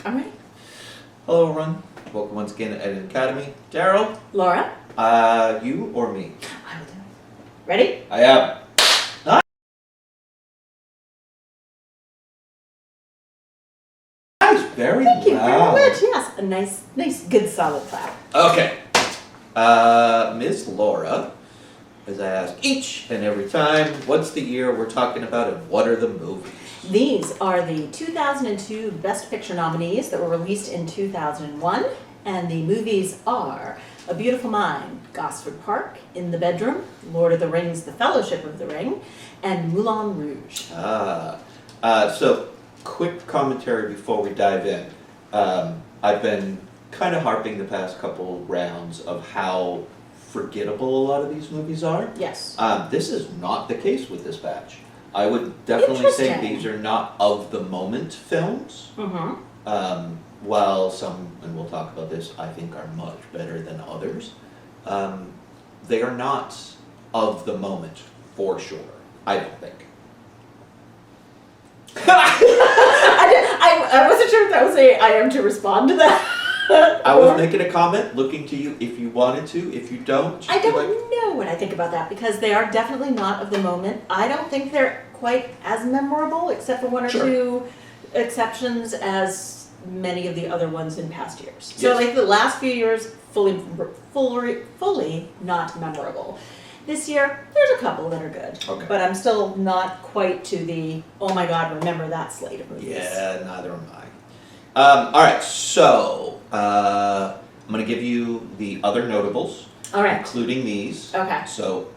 All right. Hello, everyone. Welcome once again to Editing Academy. Daryl, Laura? you or me? I will do it. Ready? I am. Nice, very Thank you loud. very much. Yes, a nice, good solid clap. Okay. Ms. Laura, as I ask each and every time, what's the year we're talking about and what are the movies? These are the 2002 Best Picture nominees that were released in 2001, and the movies are A Beautiful Mind, Gosford Park, In the Bedroom, Lord of the Rings, The Fellowship of the Ring, and Moulin Rouge. So quick commentary before we dive in. I've been kind of harping the past couple rounds of how forgettable a lot of these movies are. Yes. This is not the case with this batch. I would definitely say Interesting. these are not of the moment films. Mm-hmm. While some, and we'll talk about this, I think are much better than others. They are not of the moment for sure. I don't think. I wasn't sure if that was I am to respond to that. I was making a comment, looking to you if you wanted to. If you don't, I don't know what I think about that because they are definitely not of the moment. I don't think they're quite as memorable, except for one or Sure. two exceptions, as many of the other ones in past years. So, Yes. like the last few years, fully not memorable. This year, there's a couple that are good, Okay. but I'm still not quite to the oh my god, remember that slate of movies. Yeah, neither am I. All right, so I'm going to give you the other notables, All right. including these. Okay. So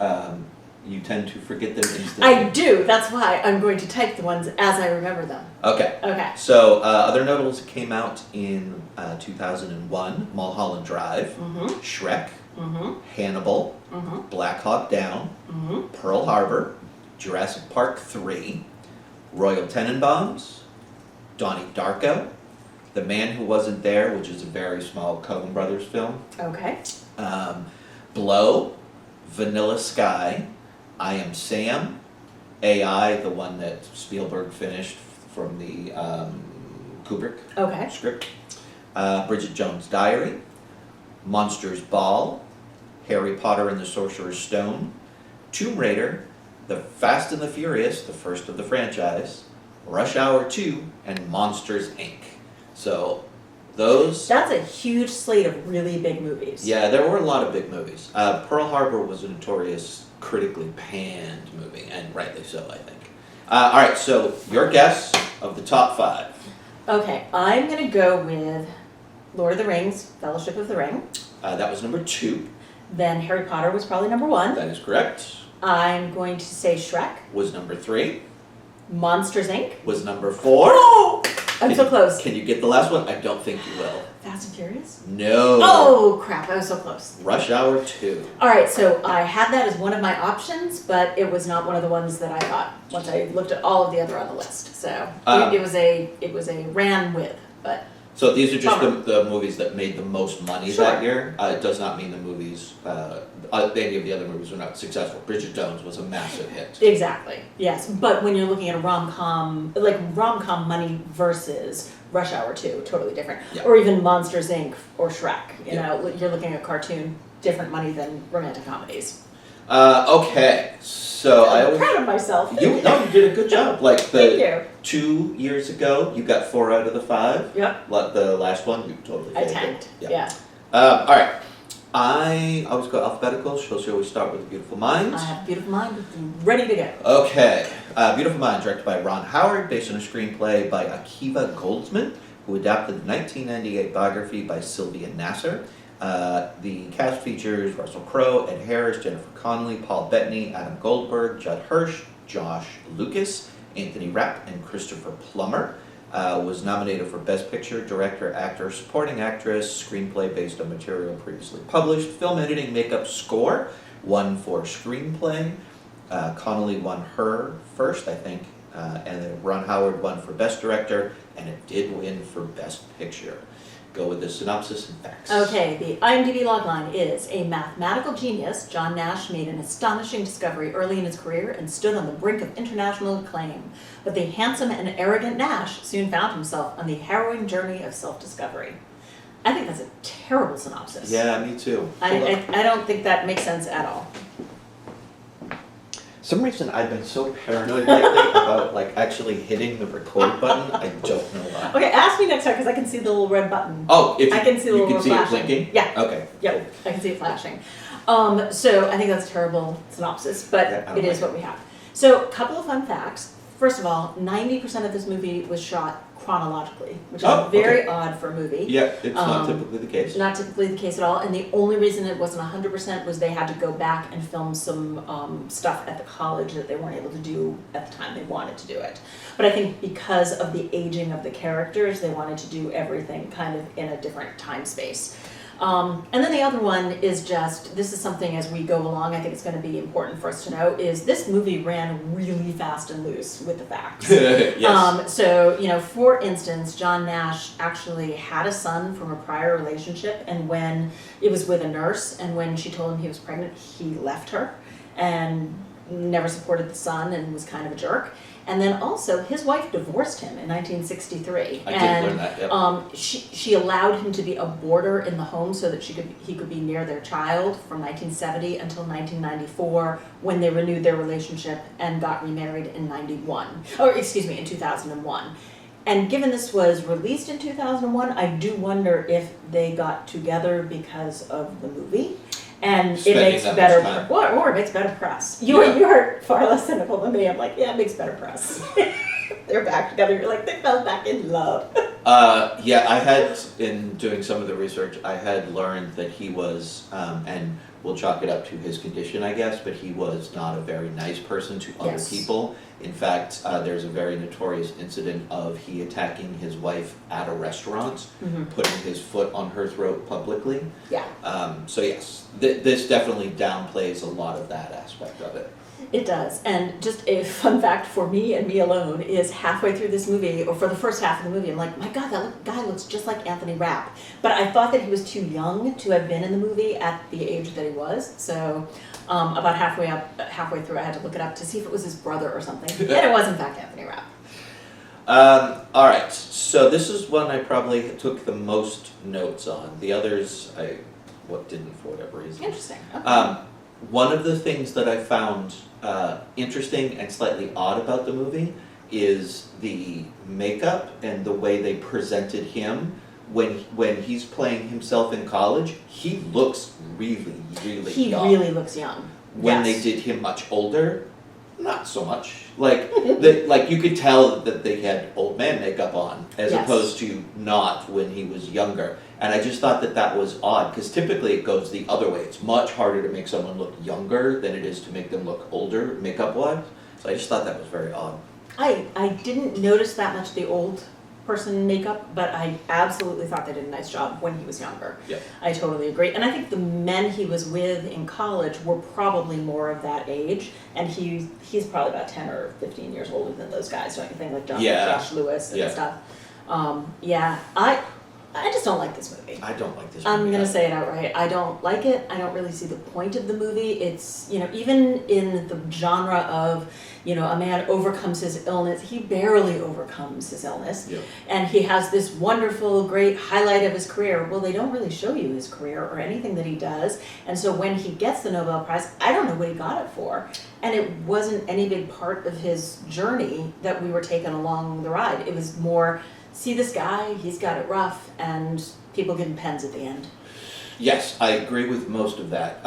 you tend to forget them instantly. I do. That's why I'm going to type the ones as I remember them. Okay. Okay. So other notables that came out in 2001: Mulholland Drive, Mm-hmm. Shrek, Mm-hmm. Hannibal, Mm-hmm. Black Hawk Down, Mm-hmm. Pearl Harbor, Jurassic Park 3, Royal Tenenbaums, Donnie Darko, The Man Who Wasn't There, which is a very small Coen Brothers film, Okay. Blow, Vanilla Sky, I Am Sam, AI, the one that Spielberg finished from the Kubrick Okay. script, Bridget Jones' Diary, Monsters Ball, Harry Potter and the Sorcerer's Stone, Tomb Raider, The Fast and the Furious, the first of the franchise, Rush Hour 2, and Monsters, Inc. So those... That's a huge slate of really big movies. Yeah, there were a lot of big movies. Pearl Harbor was a notorious critically panned movie, and rightly so, I think. All right, so your guess of the top 5. Okay, I'm going to go with Lord of the Rings, Fellowship of the Ring. That was number 2. Then Harry Potter was probably number 1. That is correct. I'm going to say Shrek. Was number 3. Monsters, Inc. Was number 4. Oh! I'm so Can- close. Can you get the last one? I don't think you will. Fast and Furious? No. Oh, crap. I was so close. Rush Hour 2. All right, so I had that as one of my options, but it was not one of the ones that I thought once I looked at all of the other on the list. So it was a ran with, but So these are just Bummer. the movies that made the most money Sure. that year. It does not mean the movies, any of the other movies were not successful. Bridget Jones was a massive hit. exactly, yes. But when you're looking at a rom-com, like rom-com money versus Rush Hour 2, totally different. Yeah. Or even Monsters, Inc. or Shrek. You Yeah. know, you're looking at cartoon, different money than romantic comedies. Okay, so I I'm always... proud of myself. You did a good job. Like Thank you. 2 years ago, you got 4 out of the 5. Yep, The last one, you totally I failed it. tanked. Yeah. Yeah. All right. I always go alphabetical, so shall we start with Beautiful Mind? I have a beautiful mind, ready to go. Okay. Beautiful Mind, directed by Ron Howard, based on a screenplay by Akiva Goldsman, who adapted the 1998 biography by Sylvia Nasser. The cast features Russell Crowe, Ed Harris, Jennifer Connelly, Paul Bettany, Adam Goldberg, Judd Hirsch, Josh Lucas, Anthony Rapp, and Christopher Plummer. Was nominated for Best Picture, Director, Actor, Supporting Actress, Screenplay based on material previously published, Film Editing, Makeup, Score, won for Screenplay. Connelly won her first, I think, and then Ron Howard won for Best Director, and it did win for Best Picture. go with the synopsis and facts. Okay, the IMDb logline is: a mathematical genius, John Nash made an astonishing discovery early in his career and stood on the brink of international acclaim. But the handsome and arrogant Nash soon found himself on the harrowing journey of self-discovery. I think that's a terrible synopsis. Yeah, me too. I don't think that makes sense at all. Some reason I've been so paranoid lately about like actually hitting the record button. I don't know why. Okay, ask me next time because I can see the little red button. Oh, if I can see the you little can see it flashing. blinking? Yeah. Okay. Yep, I can see it flashing. So I think that's a terrible synopsis, but Yeah, I don't it is like what we have. So a couple of fun facts. First of all, 90% of this movie was shot chronologically, which is very odd for a movie. Yeah, it's not typically the case. Not typically the case at all, and the only reason it wasn't 100% was they had to go back and film some stuff at the college that they weren't able to do at the time they wanted to do it. But I think because of the aging of the characters, they wanted to do everything kind of in a different time space. And then the other one is just, this is something as we go along, I think it's going to be important for us to know, is this movie ran really fast and loose with the facts. Yes. So, for instance, John Nash actually had a son from a prior relationship, and when it was with a nurse, and when she told him he was pregnant, he left her and never supported the son and was kind of a jerk. And then also, his wife divorced him in 1963. I did learn that, yep. She allowed him to be a boarder in the home so that he could be near their child from 1970 until 1994, when they renewed their relationship and got remarried in in 2001. And given this was released in 2001, I do wonder if they got together because of the movie. And Spending it makes that better, much time. or it makes better press. You're far less cynical than me. I'm like, yeah, it makes better press. They're back together. You're like, they fell back in love. Yeah, I had, in doing some of the research, I had learned that he was, and we'll chalk it up to his condition, I guess, but he was not a very nice person to other Yes. people. In fact, there's a very notorious incident of he attacking his wife at a restaurant, putting his foot on her throat publicly. Yeah. So yes, this definitely downplays a lot of that aspect of it. It does. And just a fun fact for me and me alone is halfway through this movie, or for the first half of the movie, I'm like, my God, that guy looks just like Anthony Rapp. But I thought that he was too young to have been in the movie at the age that he was. So about halfway through, I had to look it up to see if it was his brother or something. And it was, in fact, Anthony Rapp. All right, so this is one I probably took the most notes on. The others didn't for whatever reason. Interesting. Okay. One of the things that I found interesting and slightly odd about the movie is the makeup and the way they presented him. When he's playing himself in college, he looks really, really young. He really looks young. When Yes. they did him much older, not so much. Like you could tell that they had old man makeup on, as Yes. opposed to not when he was younger. And I just thought that was odd, because typically it goes the other way. It's much harder to make someone look younger than it is to make them look older, makeup-wise. So I just thought that was very odd. I didn't notice that much the old person makeup, but I absolutely thought they did a nice job when he was younger. Yep. I totally agree. And I think the men he was with in college were probably more of that age, and he's probably about 10 or 15 years older than those guys, don't you think? Like Josh Lewis and stuff. I just don't like this movie. I don't like this movie. I'm going to say it outright. I don't like it. I don't really see the point of the movie. It's, even in the genre of, a man overcomes his illness, he barely overcomes his illness. Yep. And he has this wonderful, great highlight of his career. Well, they don't really show you his career or anything that he does. And so when he gets the Nobel Prize, I don't know what he got it for. And it wasn't any big part of his journey that we were taken along the ride. It was more, see this guy, he's got it rough, and people give him pens at the end. Yes, I agree with most of that.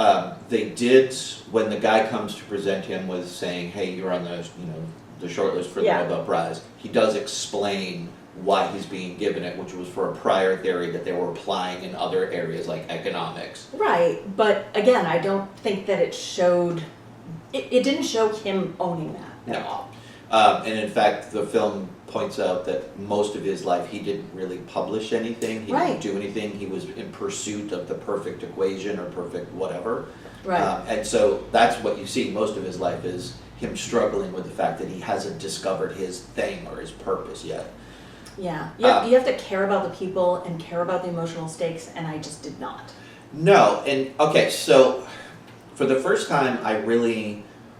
They did, when the guy comes to present him with saying, hey, you're on the short list for the Nobel Prize, he does explain why he's being given it, which was for a prior theory that they were applying in other areas like economics. Right, but again, I don't think that it showed, it didn't show him owning that at all. And in fact, the film points out that most of his life he didn't really publish anything, he didn't do anything, he was in pursuit of the perfect equation or perfect whatever. Right. And so that's what you see most of his life is him struggling with the fact that he hasn't discovered his thing or his purpose yet. Yeah, you have to care about the people and care about the emotional stakes, and I just did not. No, and okay, so for the first time,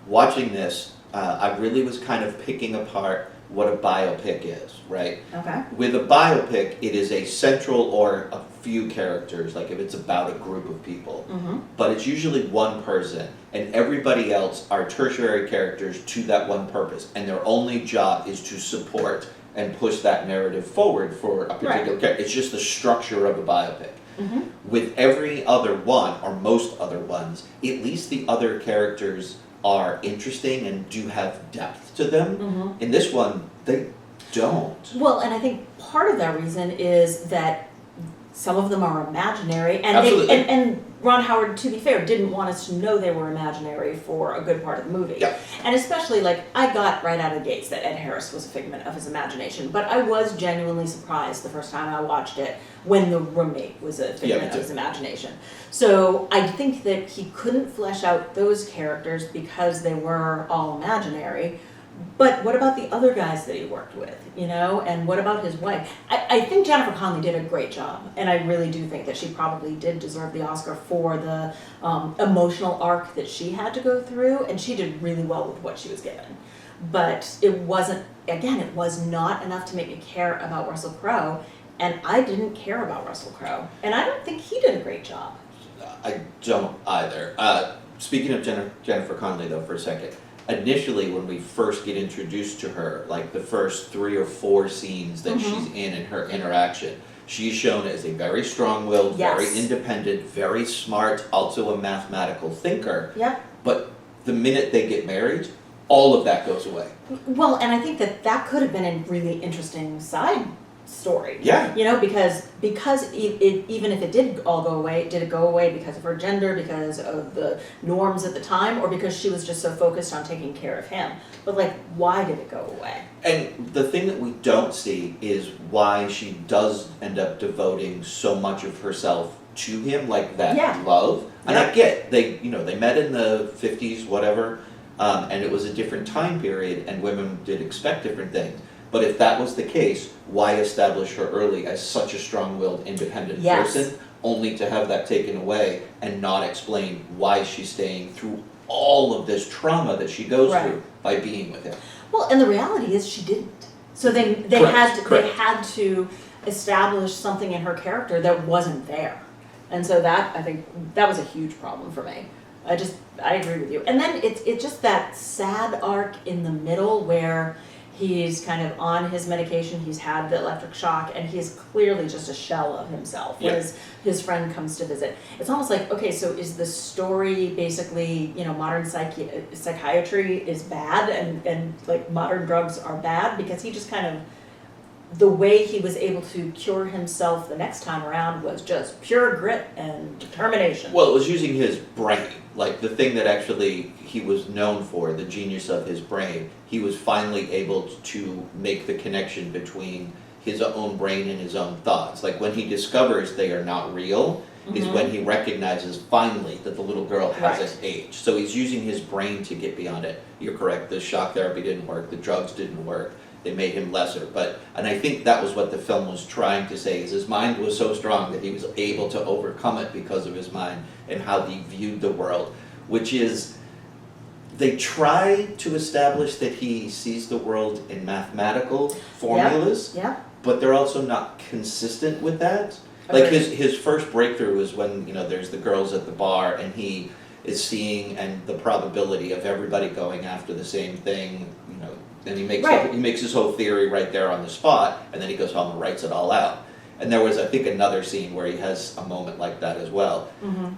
watching this, I really was kind of picking apart what a biopic is, right? Okay. With a biopic, it is a central or a few characters, like if it's about a group of people. Mm-hmm. But it's usually one person, and everybody else are tertiary characters to that one purpose, and their only job is to support and push that narrative forward for a particular character. It's just the structure of a biopic. Mm-hmm. With every other one, or most other ones, at least the other characters are interesting and do have depth to them. Mm-hmm. In this one, they don't. Well, and I think part of that reason is that some of them are imaginary, and Absolutely. and Ron Howard, to be fair, didn't want us to know they were imaginary for a good part of the movie. Yeah. And especially, like, I got right out of the gates that Ed Harris was a figment of his imagination, but I was genuinely surprised the first time I watched it when the roommate was a figment of his imagination. So I think that he couldn't flesh out those characters because they were all imaginary. But what about the other guys that he worked with, you know? And what about his wife? I think Jennifer Connelly did a great job, and I really do think that she probably did deserve the Oscar for the emotional arc that she had to go through, and she did really well with what she was given. But it wasn't, again, it was not enough to make me care about Russell Crowe, and I didn't care about Russell Crowe, and I don't think he did a great job. I don't either. Speaking of Jennifer Connelly, though, for a second, initially when we first get introduced to her, like the first 3 or 4 scenes that she's in her interaction, she's shown as a very strong-willed, very independent, very smart, also a mathematical thinker. Yeah. But the minute they get married, all of that goes away. Well, and I think that could have been a really interesting side story. Yeah. You know, because even if it did all go away, did it go away because of her gender, because of the norms at the time, or because she was just so focused on taking care of him? But, like, why did it go away? And the thing that we don't see is why she does end up devoting so much of herself to him, like that love. And I get, they met in the 50s, whatever, and it was a different time period, and women did expect different things. But if that was the case, why establish her early as such a strong-willed, independent person, only to have that taken away and not explain why she's staying through all of this trauma that she goes through by being with him? Well, and the reality is she didn't. So they had to establish something in her character that wasn't there. And so that, I think, that was a huge problem for me. I agree with you. And then it's just that sad arc in the middle where he's kind of on his medication, he's had the electric shock, and he's clearly just a shell of himself when his friend comes to visit. It's almost like, okay, so is the story basically, you know, modern psychiatry is bad and like modern drugs are bad? Because he just kind of, the way he was able to cure himself the next time around was just pure grit and determination. Well, it was using his brain, like the thing that actually he was known for, the genius of his brain. He was finally able to make the connection between his own brain and his own thoughts. Like when he discovers they are not real, is when he recognizes finally that the little girl hasn't aged. So he's using his brain to get beyond it. You're correct, the shock therapy didn't work, the drugs didn't work. They made him lesser, and I think that was what the film was trying to say, is his mind was so strong that he was able to overcome it because of his mind and how he viewed the world, which is, they try to establish that he sees the world in mathematical formulas, but they're also not consistent with that. Like his first breakthrough is when, you know, there's the girls at the bar and he is seeing and the probability of everybody going after the same thing, you know, and he makes his whole theory right there on the spot, and then he goes home and writes it all out. And there was, I think, another scene where he has a moment like that as well.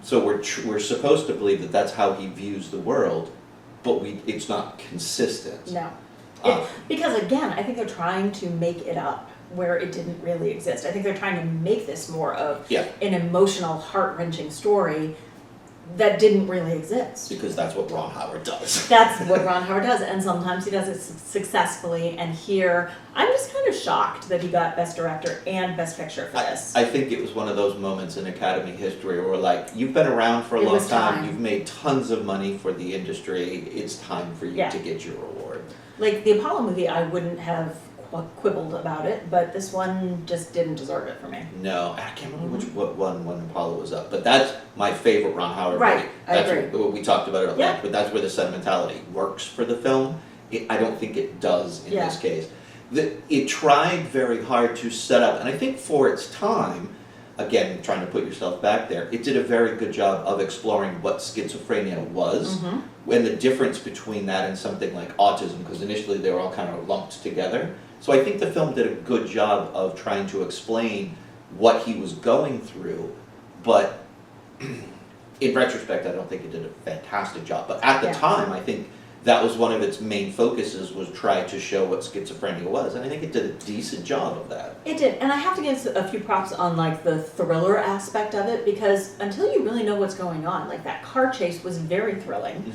So we're supposed to believe that that's how he views the world, but it's not consistent. No, because again, I think they're trying to make it up where it didn't really exist. I think they're trying to make this more of an emotional, heart-wrenching story that didn't really exist. Because that's what Ron Howard does. That's what Ron Howard does, and sometimes he does it successfully, and here, I'm just kind of shocked that he got Best Director and Best Picture for this. I think it was one of those moments in Academy history where, like, you've been around for a long time, you've made tons of money for the industry, it's time for you to get your reward. Like, the Apollo movie, I wouldn't have quibbled about it, but this one just didn't deserve it for me. No, I can't remember what one when Apollo was up, but that's my favorite Ron Howard Right, movie. I That's agree. what we talked about it a Yeah. lot, but that's where the sentimentality works for the film. I don't think it does in Yeah. this case. It tried very hard to set up, and I think for its time, again, trying to put yourself back there, it did a very good job of exploring what schizophrenia was, and the difference between that and something like autism, because initially they were all kind of lumped together. So I think the film did a good job of trying to explain what he was going through, but in retrospect, I don't think it did a fantastic job. But at the Yeah. time, I think that was one of its main focuses, was try to show what schizophrenia was, and I think it did a decent job of that. It did, and I have to give a few props on like the thriller aspect of it, because until you really know what's going on, like that car chase was very thrilling.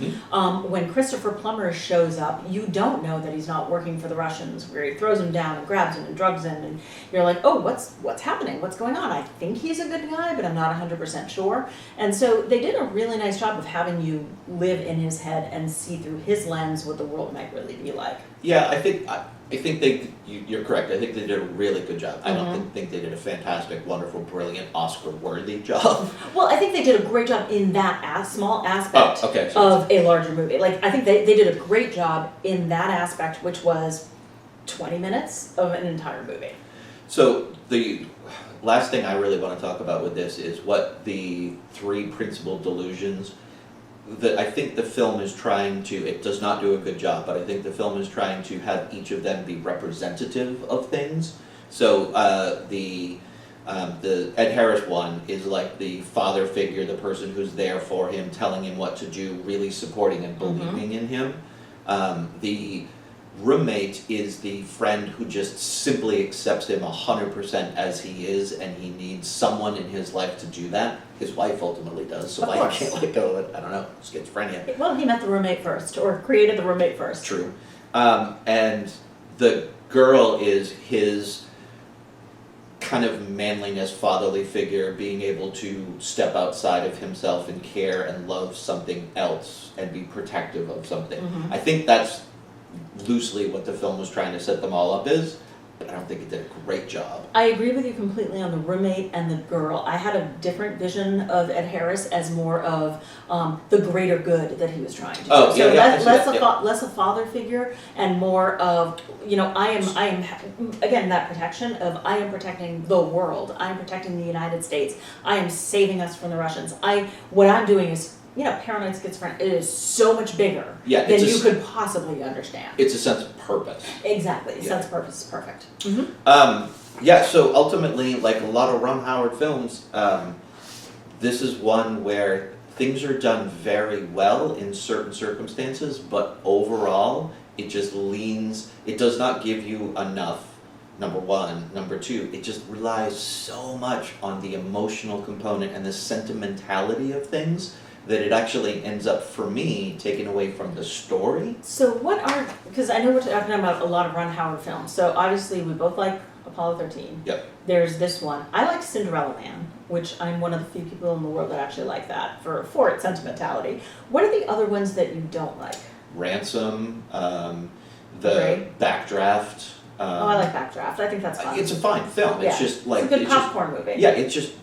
When Christopher Plummer shows up, you don't know that he's not working for the Russians, where he throws him down and grabs him and drugs him, and you're like, oh, what's happening? What's going on? I think he's a good guy, but I'm not 100% sure. And so they did a really nice job of having you live in his head and see through his lens what the world might really be like. Yeah, I think you're correct. I think they did a really good job. I don't think they did a fantastic, wonderful, brilliant, Oscar-worthy job. Well, I think they did a great job in that small aspect okay. of a larger movie. Like, I think they did a great job in that aspect, which was 20 minutes of an entire movie. So the last thing I really want to talk about with this is what the three principal delusions that I think the film is trying to, it does not do a good job, but I think the film is trying to have each of them be representative of things. So the Ed Harris one is like the father figure, the person who's there for him, telling him what to do, really supporting and believing in him. The roommate is the friend who just simply accepts him 100% as he is, and he needs someone in his life to do that. His wife ultimately does, so Of why he course. can't let go of it, I don't know, schizophrenia. Well, he met the roommate first, or created the roommate first. True. And the girl is his kind of manliness, fatherly figure, being able to step outside of himself and care and love something else and be protective of something. I think that's loosely what the film was trying to set them all up is, but I don't think it did a great job. I agree with you completely on the roommate and the girl. I had a different vision of Ed Harris as more of the greater good that he was trying to do. Oh, yeah, So yeah, I see less that, less a father figure and more of, I am again, that protection of, I am protecting the world. I am protecting the United States. I am saving us from the Russians. What I'm doing is, paranoid schizophrenia, it is so much bigger Yeah, than you could possibly understand. It's a sense of purpose. Exactly. Yeah. Sense of purpose is perfect. Yeah, so ultimately, like a lot of Ron Howard films, this is one where things are done very well in certain circumstances, but overall, it just it does not give you enough, number one. Number two, it just relies so much on the emotional component and the sentimentality of things that it actually ends up, for me, taking away from the story. So because I know we're talking about a lot of Ron Howard films, so obviously we both like Apollo 13. Yep. There's this one. I like Cinderella Man, which I'm one of the few people in the world that actually like that for its sentimentality. What are the other ones that you don't like? Ransom, the Great. Backdraft. I like Backdraft. I think that's fun. It's a fine film. Yeah. It's just like it's a good popcorn movie. Yeah, it's just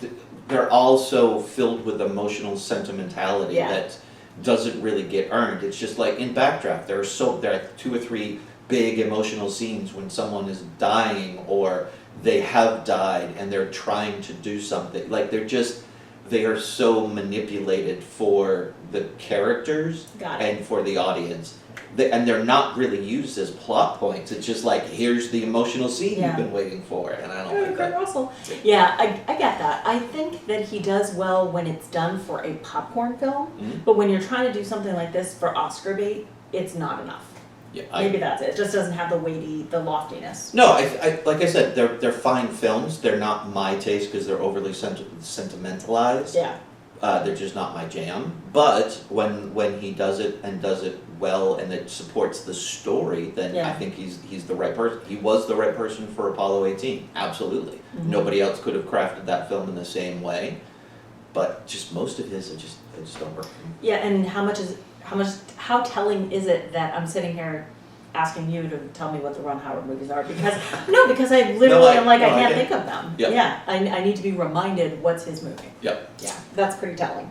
they're all so filled with emotional sentimentality that doesn't really get earned. It's just like in Backdraft, there are 2 or 3 big emotional scenes when someone is dying or they have died and they're trying to do something. Like they are so manipulated for the characters and for the audience. And they're not really used as plot points. It's just like, here's the emotional scene you've been waiting for, and I don't like that. Russell. Yeah, I get that. I think that he does well when it's done for a popcorn film, but when you're trying to do something like this for Oscar bait, it's not enough. Yeah, Maybe that's it. It just doesn't have the loftiness. No, I like I said, they're fine films. They're not my taste because they're overly sentimentalized. Yeah. They're just not my jam. But when he does it and does it well and it supports the story, then I think he's the right person. He was the right person for Apollo 18. Absolutely. Nobody else could have crafted that film in the same way. But just most of his, it just don't work for me. Yeah, and how telling is it that I'm sitting here asking you to tell me what the Ron Howard movies are because I literally am like I can't think of them. Yep. Yeah, I need to be reminded what's his movie. Yep. Yeah, that's pretty telling.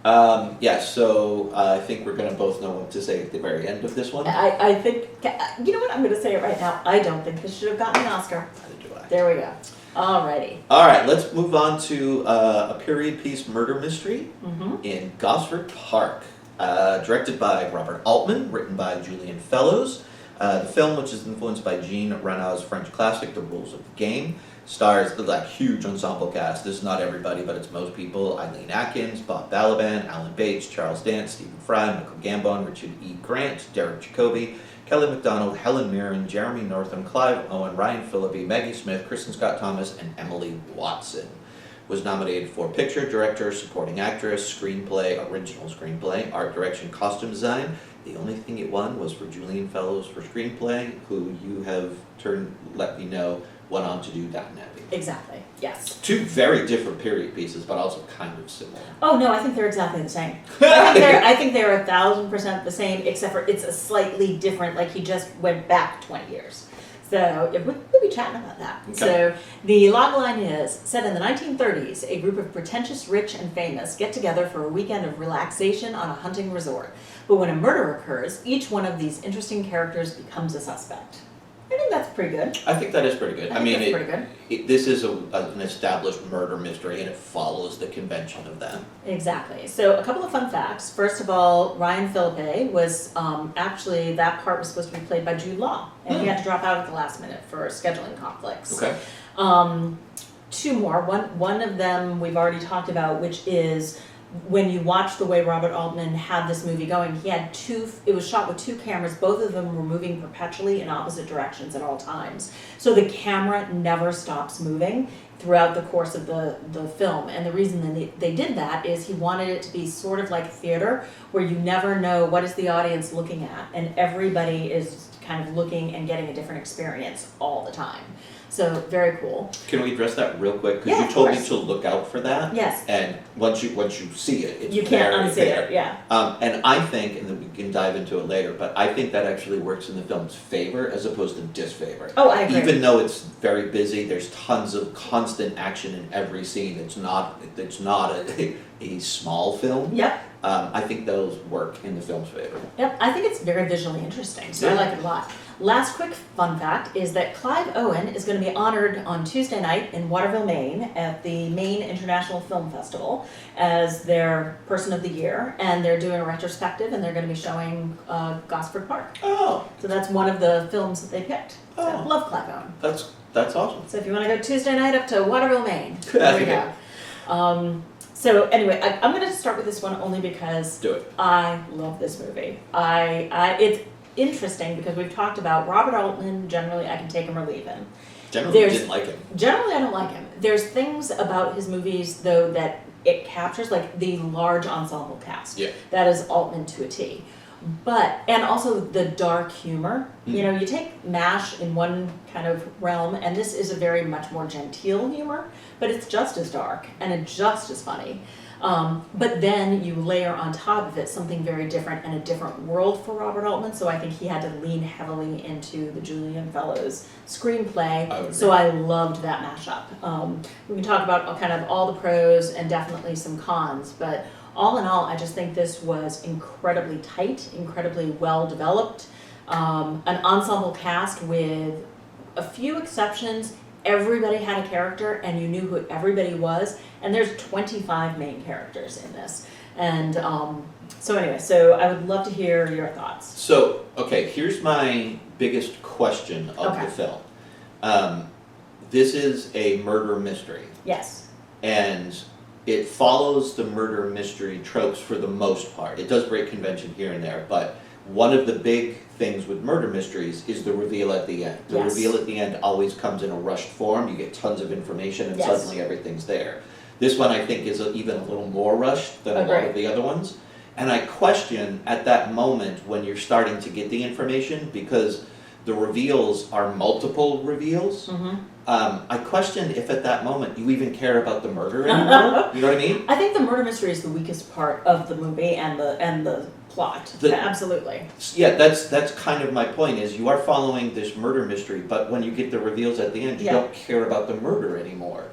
So I think we're going to both know what to say at the very end of this one. I think, you know what, I'm going to say it right now. I don't think this should have gotten an Oscar. Neither do I. There we go. Alrighty. All right, let's move on to a period piece murder mystery Mm-hmm. in Gosford Park. Directed by Robert Altman, written by Julian Fellows. The film, which is influenced by Jean Renoir's French classic, The Rules of the Game, stars the huge ensemble cast. This is not everybody, but it's most people. Eileen Atkins, Bob Balaban, Alan Bates, Charles Dance, Stephen Fry, Michael Gambon, Richard E. Grant, Derek Jacobi, Kelly MacDonald, Helen Mirren, Jeremy Northam, Clive Owen, Ryan Phillippe, Maggie Smith, Kristen Scott Thomas, and Emily Watson. Was nominated for Picture, Director, Supporting Actress, Screenplay, Original Screenplay, Art Direction, Costume Design. The only thing it won was for Julian Fellows for Screenplay, who you have let me know went on to do Downton Abbey. Exactly, yes. Two very different period pieces, but also kind of similar. Oh no, I think they're exactly the same. I think they're 1,000% the same, except for it's a slightly different, like he just went back 20 years. So yeah, we'll be chatting about that. Okay. So the log line is, set in the 1930s, a group of pretentious rich and famous get together for a weekend of relaxation on a hunting resort. But when a murder occurs, each one of these interesting characters becomes a suspect. I think that's pretty good. I think that is pretty good. I mean, that's pretty good. This is an established murder mystery, and it follows the convention of that. Exactly. So a couple of fun facts. First of all, Ryan Phillippe was actually, that part was supposed to be played by Jude Law, and he had to drop out at the last minute for scheduling conflicts. Okay. Two more. One of them we've already talked about, which is when you watch the way Robert Altman had this movie going, he had it was shot with two cameras, both of them were moving perpetually in opposite directions at all times. So the camera never stops moving throughout the course of the film. And the reason that they did that is he wanted it to be sort of like theater, where you never know what is the audience looking at, and everybody is kind of looking and getting a different experience all the time. So very cool. Can we address that real quick? Because Yeah, you of told me course. to look out for that. Yes. And once you see it, it's You can't very unsee there. it, yeah. And I think, and then we can dive into it later, but I think that actually works in the film's favor as opposed to disfavor. Oh, I agree. Even though it's very busy, there's tons of constant action in every scene. It's not a small film. Yep. I think those work in the film's favor. Yep, I think it's very visually interesting, so I Yeah. like it a lot. Last quick fun fact is that Clive Owen is going to be honored on Tuesday night in Waterville, Maine at the Maine International Film Festival as their Person of the Year, and they're doing a retrospective and they're going to be showing Gosford Park. Oh, So that's one of the films that they picked. So Oh. love Clive Owen. that's awesome. So if you want to go Tuesday night up to Waterville, Maine, there we go. So anyway, I'm going to start with this one only because Do it. I love this movie. It's interesting because we've talked about Robert Altman. Generally, I can take him or leave him. Generally, There's- didn't like him. Generally, I don't like him. There's things about his movies though that it captures, like the large ensemble cast. Yeah. That is Altman to a T. And also the dark humor. You know, you take MASH in one kind of realm, and this is a very much more genteel humor, but it's just as dark and it's just as funny. But then you layer on top of it something very different and a different world for Robert Altman, so I think he had to lean heavily into the Julian Fellows screenplay, I would so I loved that mashup. We can talk about kind of all the pros and definitely some cons, but all in all, I just think this was incredibly tight, incredibly well developed, an ensemble cast with a few exceptions. Everybody had a character and you knew who everybody was, and there's 25 main characters in this. And so anyway, so I would love to hear your thoughts. So, okay, here's my biggest question of Okay. the film. This is a murder mystery, Yes. and it follows the murder mystery tropes for the most part. It does break convention here and there, but one of the big things with murder mysteries is the reveal at the end. The Yes. reveal at the end always comes in a rushed form. You get tons of information and Yes. suddenly everything's there. This one I think is even a little more rushed than a lot Agreed. of the other ones. And I question at that moment when you're starting to get the information, because the reveals are multiple reveals. Mm-hmm. I question if at that moment you even care about the murder anymore. You know what I mean? I think the murder mystery is the weakest part of the movie and the plot. Absolutely. Yeah, that's kind of my point. Is you are following this murder mystery, but when you get the reveals at the end, you don't care about the murder anymore.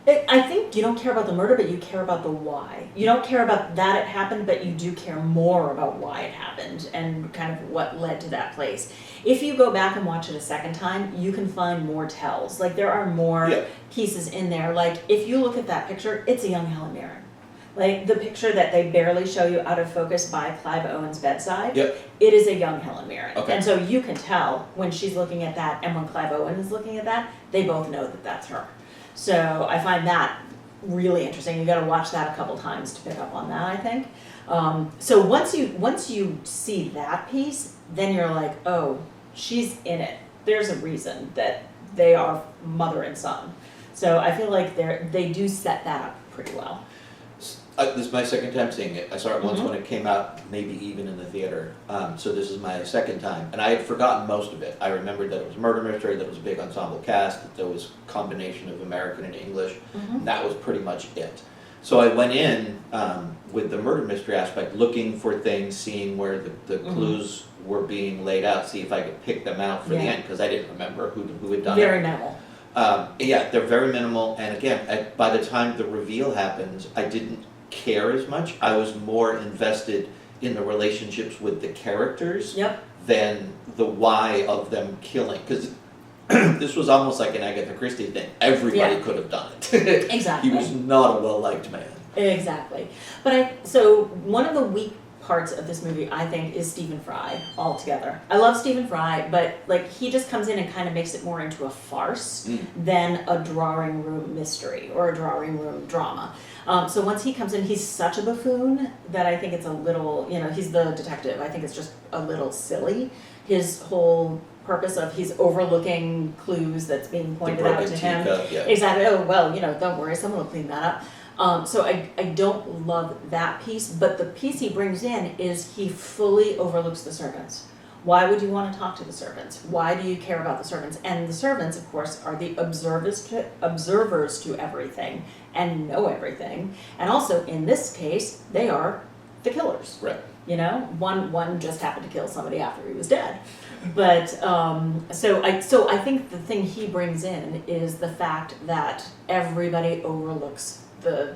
I think you don't care about the murder, but you care about the why. You don't care about that it happened, but you do care more about why it happened and kind of what led to that place. If you go back and watch it a second time, you can find more tells. Like, there are more pieces in there. Like, if you look at that picture, it's a young Helen Mirren. Like, the picture that they barely show you out of focus by Clive Owen's bedside, it is a young Helen Mirren. Okay. And so you can tell when she's looking at that and when Clive Owen is looking at that, they both know that that's her. So I find that really interesting. You got to watch that a couple times to pick up on that, I think. So once you see that piece, then you're like, oh, she's in it. There's a reason that they are mother and son. So I feel like they do set that up pretty well. This is my second time seeing it. I saw it once when it came out, maybe even in the theater. So this is my second time. And I had forgotten most of it. I remembered that it was a murder mystery, that it was a big ensemble cast, that there was a combination of American and English. And that was pretty much it. So I went in with the murder mystery aspect, looking for things, seeing where the clues were being laid out, see if I could pick them out for the end, because I didn't remember who had done it. Very minimal. Yeah, they're very minimal. And again, by the time the reveal happens, I didn't care as much. I was more invested in the relationships with the characters than the why of them killing, because this was almost like an Agatha Christie thing. Everybody could have done it. Exactly. He was not a well-liked man. Exactly. But so one of the weak parts of this movie, I think, is Stephen Fry altogether. I love Stephen Fry, but like, he just comes in and kind of makes it more into a farce than a drawing room mystery or a drawing room drama. So once he comes in, he's such a buffoon that I think it's a little, he's the detective. I think it's just a little silly. His whole purpose of he's overlooking clues that's being pointed out to him. Exactly. Oh, well, don't worry, someone will clean that up. So I don't love that piece, but the piece he brings in is he fully overlooks the servants. Why would you want to talk to the servants? Why do you care about the servants? And the servants, of course, are the observers to everything and know everything. And also, in this case, they are the killers. Right. One just happened to kill somebody after he was dead. But so I think the thing he brings in is the fact that everybody overlooks the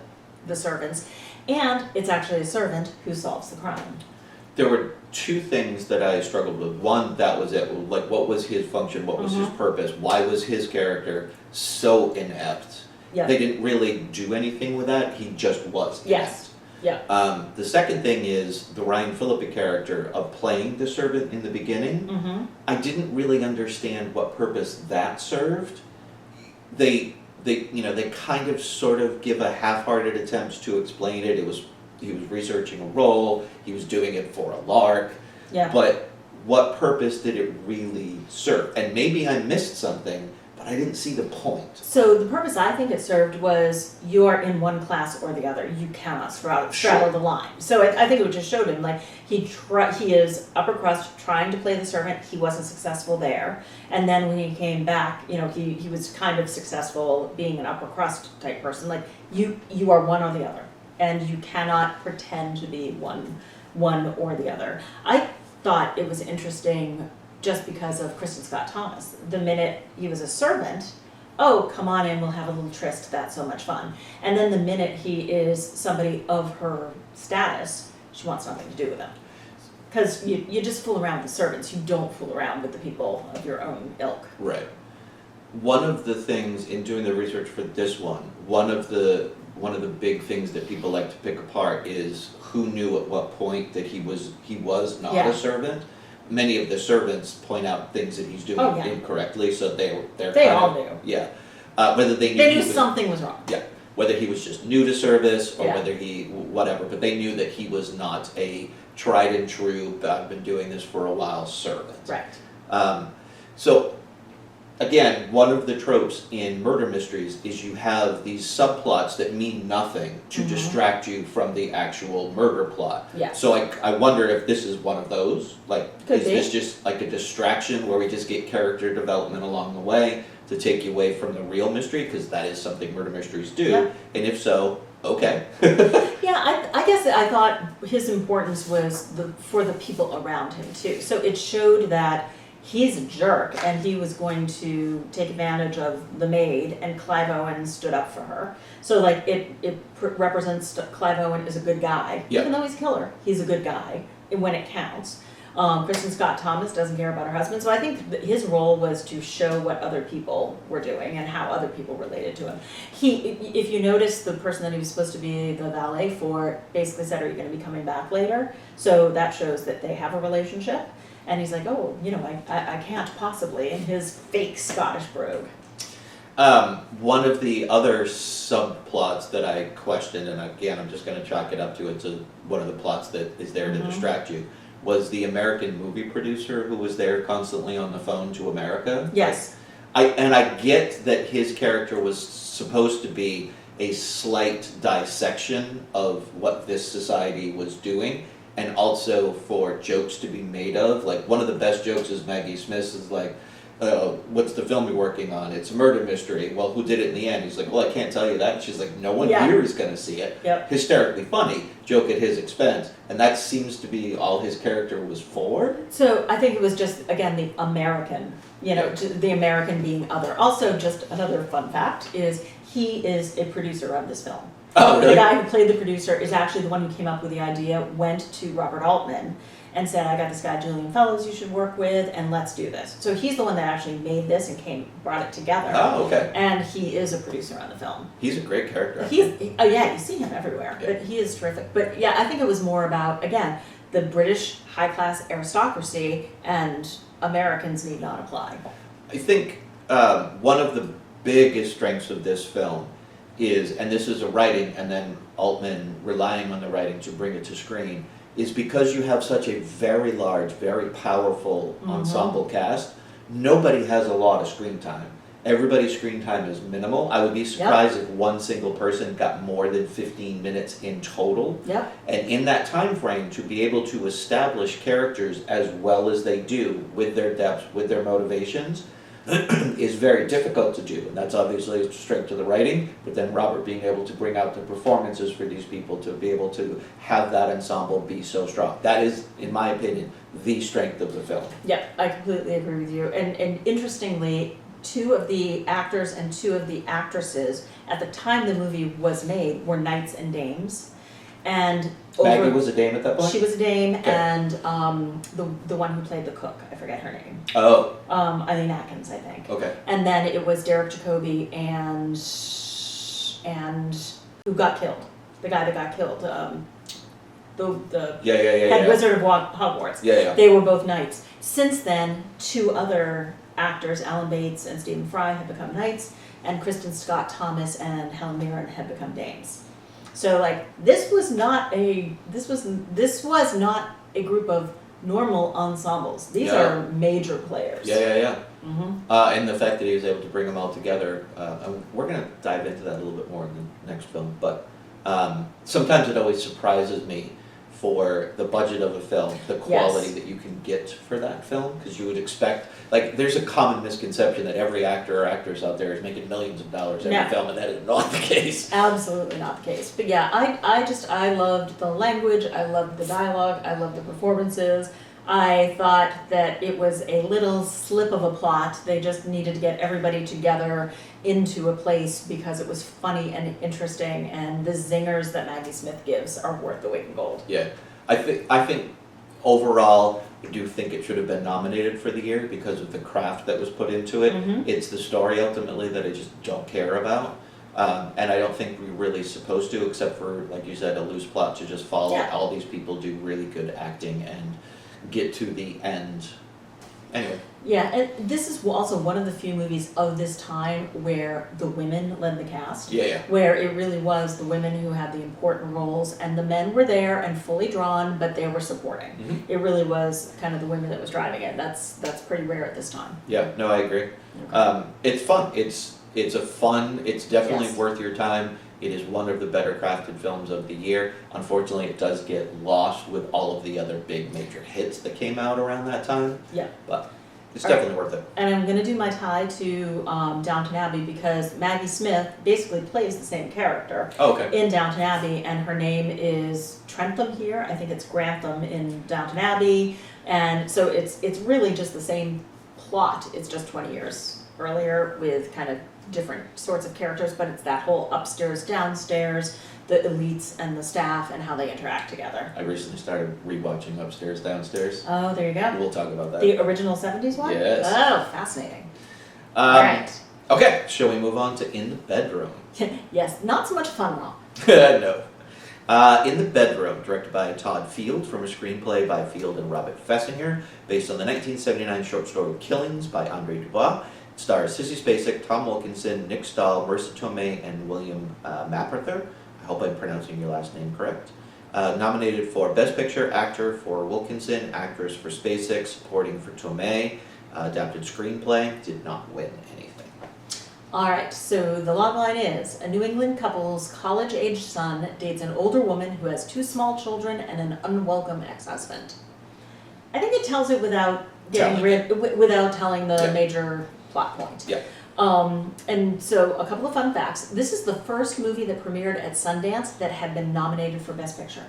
servants, and it's actually a servant who solves the crime. There were two things that I struggled with. One, that was it. Like, what was his function? What was his purpose? Why was his character so inept? They didn't really do anything with that. He just was inept. The second thing is the Ryan Phillippe character of playing the servant in the beginning. I didn't really understand what purpose that served. They kind of sort of give a half-hearted attempt to explain it. He was researching a role, he was doing it for a lark, but what purpose did it really serve? And maybe I missed something, but I didn't see the point. So the purpose I think it served was you are in one class or the other. You cannot straddle the line. So I think it just showed him, like, he is upper crust trying to play the servant. He wasn't successful there. And then when he came back, he was kind of successful being an upper crust type person. Like, you are one or the other. And you cannot pretend to be one or the other. I thought it was interesting just because of Kristen Scott Thomas. The minute he was a servant, oh, come on in, we'll have a little tryst, that's so much fun. And then the minute he is somebody of her status, she wants nothing to do with him. Because you just fool around with the servants, you don't fool around with the people of your own ilk. Right. One of the things in doing the research for this one of the big things that people like to pick apart is who knew at what point that he was not a servant. Many of the servants point out things that he's doing incorrectly, so they all knew. Yeah, whether they knew something was wrong. Yeah, whether he was just new to service or whether he whatever, but they knew that he was not a tried and true. I've been doing this for a while servant. Right. So. Again, one of the tropes in murder mysteries is you have these subplots that mean nothing to distract you from the actual murder plot. Yeah. So I wonder if this is one of those. Like, is this just like a distraction where we just get character development along the way to take you away from the real mystery, because that is something murder mysteries do. Yeah. And if so, okay. Yeah, I guess I thought his importance was for the people around him too. So it showed that he's a jerk and he was going to take advantage of the maid, and Clive Owen stood up for her. So like it represents Clive Owen as a good guy. Yeah. Even though he's a killer, he's a good guy when it counts. Kristen Scott Thomas doesn't care about her husband, so I think that his role was to show what other people were doing and how other people related to him. If you notice, the person that he was supposed to be the valet for basically said, "Are you going to be coming back later?" So that shows that they have a relationship. And he's like, "Oh, I can't possibly," in his fake Scottish brogue. One of the other subplots that I questioned, and again, I'm just going to chalk it up to one of the plots that is there to distract you, was the American movie producer who was there constantly on the phone to America. Yes. I get that his character was supposed to be a slight dissection of what this society was doing, and also for jokes to be made of. Like, one of the best jokes is Maggie Smith's is like, "What's the film you're working on?" "It's a murder mystery." "Well, who did it in the end?" He's like, "Well, I can't tell you that." And she's like, "No one here is going to see it." Yep. Hysterically funny, joke at his expense. And that seems to be all his character was for. So I think it was just, again, the American, the American being other. Also, just another fun fact is he is a producer of this film. Oh, really? The guy who played the producer is actually the one who came up with the idea, went to Robert Altman and said, "I got this guy Julian Fellows you should work with, and let's do this." So he's the one that actually made this and brought it together. Oh, okay. And he is a producer on the film. He's a great character. You see him everywhere, Yeah. but he is terrific. But yeah, I think it was more about, again, the British high-class aristocracy, and Americans need not apply. I think one of the biggest strengths of this film is, and this is a writing, and then Altman relying on the writing to bring it to screen, is because you have such a very large, very powerful ensemble cast, nobody has a lot of screen time. Everybody's screen time is minimal. I would be surprised if one single person got more than 15 minutes in total. Yep. And in that time frame, to be able to establish characters as well as they do, with their depths, with their motivations, is very difficult to do. And that's obviously a strength to the writing, but then Robert being able to bring out the performances for these people to be able to have that ensemble be so strong. That is, in my opinion, the strength of the film. Yep, I completely agree with you. And interestingly, 2 of the actors and 2 of the actresses at the time the movie was made were knights and dames. And Maggie was a dame at that point? She was a dame, Okay. and the one who played the cook, I forget her name. Oh, Eileen Atkins, I think. okay. And then it was Derek Jacobi and who got killed, the guy that got killed, the Yeah. head wizard of Hogwarts. Yeah. They were both knights. Since then, 2 other actors, Alan Bates and Stephen Fry, have become knights, and Kristen Scott Thomas and Helen Mirren have become dames. So like this was not a group of normal ensembles. These are major players. Yeah. Mm-hmm. And the fact that he was able to bring them all together, and we're going to dive into that a little bit more in the next film, but sometimes it always surprises me for the budget of a film, the quality that you can get for that film, because you would expect, like, there's a common misconception that every actor or actress out there is making millions of dollars every film, and that is not the case. Absolutely not the case. But yeah, I loved the language, I loved the dialogue, I loved the performances. I thought that it was a little slip of a plot. They just needed to get everybody together into a place because it was funny and interesting, and the zingers that Maggie Smith gives are worth the weight in gold. Yeah, I think overall, I do think it should have been nominated for the year because of the craft that was put into it. Mm-hmm. It's the story ultimately that I just don't care about. And I don't think we're really supposed to, except for, like you said, a loose plot to just follow all these people do really good acting and get to the end. Anyway. Yeah, and this is also one of the few movies of this time where the women led the cast. Yeah. Where it really was the women who had the important roles, and the men were there and fully drawn, but they were supporting. Mm-hmm. It really was kind of the women that was driving it. That's pretty rare at this time. Yeah, no, I agree. Okay. It's fun. It's a fun, it's definitely Yes. worth your time. It is one of the better crafted films of the year. Unfortunately, it does get lost with all of the other big major hits that came out around that time. Yeah. But It's definitely worth it. And I'm going to do my tie to Downton Abbey because Maggie Smith basically plays the same character in Downton Abbey, and her name is Trentham here. I think it's Grantham in Downton Abbey, and so it's really just the same plot. It's just 20 years earlier with kind of different sorts of characters, but it's that whole upstairs, downstairs, the elites and the staff and how they interact together. I recently started rewatching Upstairs, Downstairs. Oh, there you go. We'll talk about that. The original 70s one? Yes. Oh, fascinating. All right. Okay, shall we move on to In the Bedroom? Yes, not so much fun though. No. In the Bedroom, directed by Todd Field from a screenplay by Field and Robert Fessinger, based on the 1979 short story Killings by Andre Dubois. It stars Sissy Spacek, Tom Wilkinson, Nick Stahl, Marissa Tomei, and William Mapother. I hope I'm pronouncing your last name correct. Nominated for Best Picture, Actor for Wilkinson, Actress for Spacek, Supporting for Tomei. Adapted screenplay, did not win anything. All right, so the log line is, a New England couple's college-aged son dates an older woman who has 2 small children and an unwelcome ex-husband. I think it tells it without without telling the major plot point. Yeah. And so a couple of fun facts. This is the first movie that premiered at Sundance that had been nominated for Best Picture.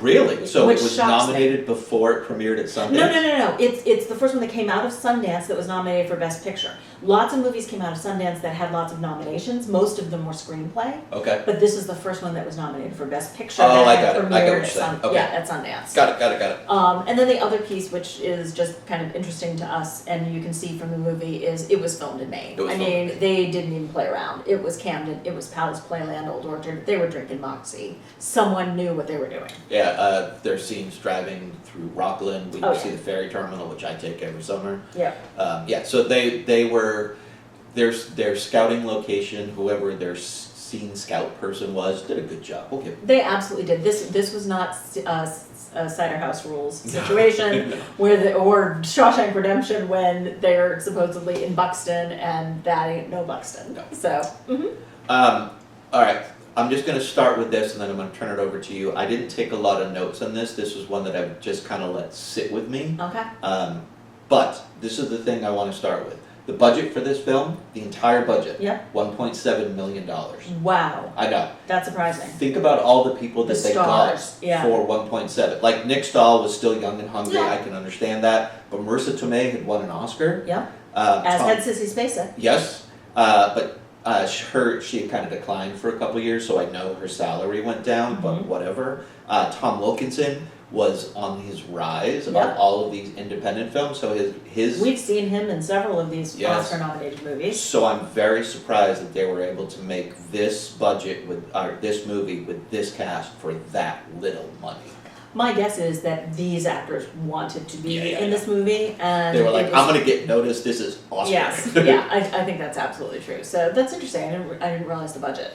Really? So Which it was shocks nominated before it premiered at Sundance? No. It's the first one that came out of Sundance that was nominated for Best Picture. Lots of movies came out of Sundance that had lots of nominations. Most of them were screenplay. Okay. But this is the first one that was nominated for Best Picture. Oh, I that got it. I got premiered what you're at saying. Okay. Yeah, at Sundance. Got it. And then the other piece, which is just kind of interesting to us, and you can see from the movie, is it was filmed in Maine. They didn't even play around. It was Camden. It was Palace Playland, Old Orchard. They were drinking Moxie. Someone knew what they were doing. Yeah, there's scenes driving through Rockland. We see the ferry terminal, which I take every summer. Yeah. So they were their scouting location. Whoever their scene scout person was did a good job. We'll give them. They absolutely did. This was not a Cider House Rules situation or Shawshank Redemption when they're supposedly in Buxton and that ain't no Buxton. No. So. All right. I'm just going to start with this and then I'm going to turn it over to you. I didn't take a lot of notes on this. This was one that I just kind of let sit with me. Okay. But this is the thing I want to start with. The budget for this film, the entire budget, $1.7 million. Wow. I know. That's surprising. Think about all the people that they got for 1.7. Like Nick Stahl was still young and hungry. I can understand that. But Marissa Tomei had won an Oscar. Yeah. As had Sissy Spacek. Yes. But she had kind of declined for a couple of years, so I know her salary went down, but whatever. Tom Wilkinson was on his rise about all of these independent films, so his we've seen him in several of these Oscar-nominated movies. So I'm very surprised that they were able to make this budget with this movie with this cast for that little money. My guess is that these actors wanted to be in this movie, and they were like, "I'm going to get noticed. This is awesome." Yes, I think that's absolutely true. So that's interesting. I didn't realize the budget.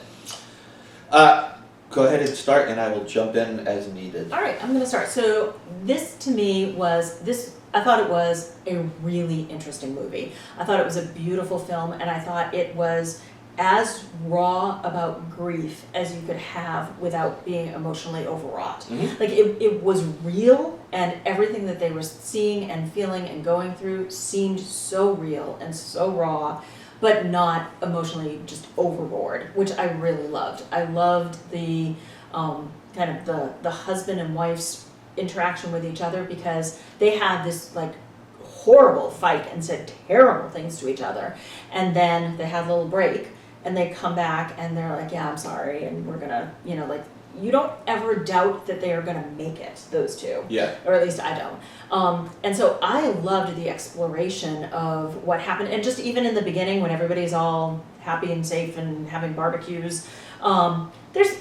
Go ahead and start, and I will jump in as needed. All right, I'm going to start. So this, to me, I thought it was a really interesting movie. I thought it was a beautiful film, and I thought it was as raw about grief as you could have without being emotionally overwrought. Like, it was real, and everything that they were seeing and feeling and going through seemed so real and so raw, but not emotionally just overboard, which I really loved. I loved the kind of the husband and wife's interaction with each other, because they had this like horrible fight and said terrible things to each other, and then they had a little break and they come back and they're like, yeah, I'm sorry, and we're gonna, like, you don't ever doubt that they are gonna make it, those two. Yeah. Or at least I don't. And so I loved the exploration of what happened, and just even in the beginning when everybody's all happy and safe and having barbecues,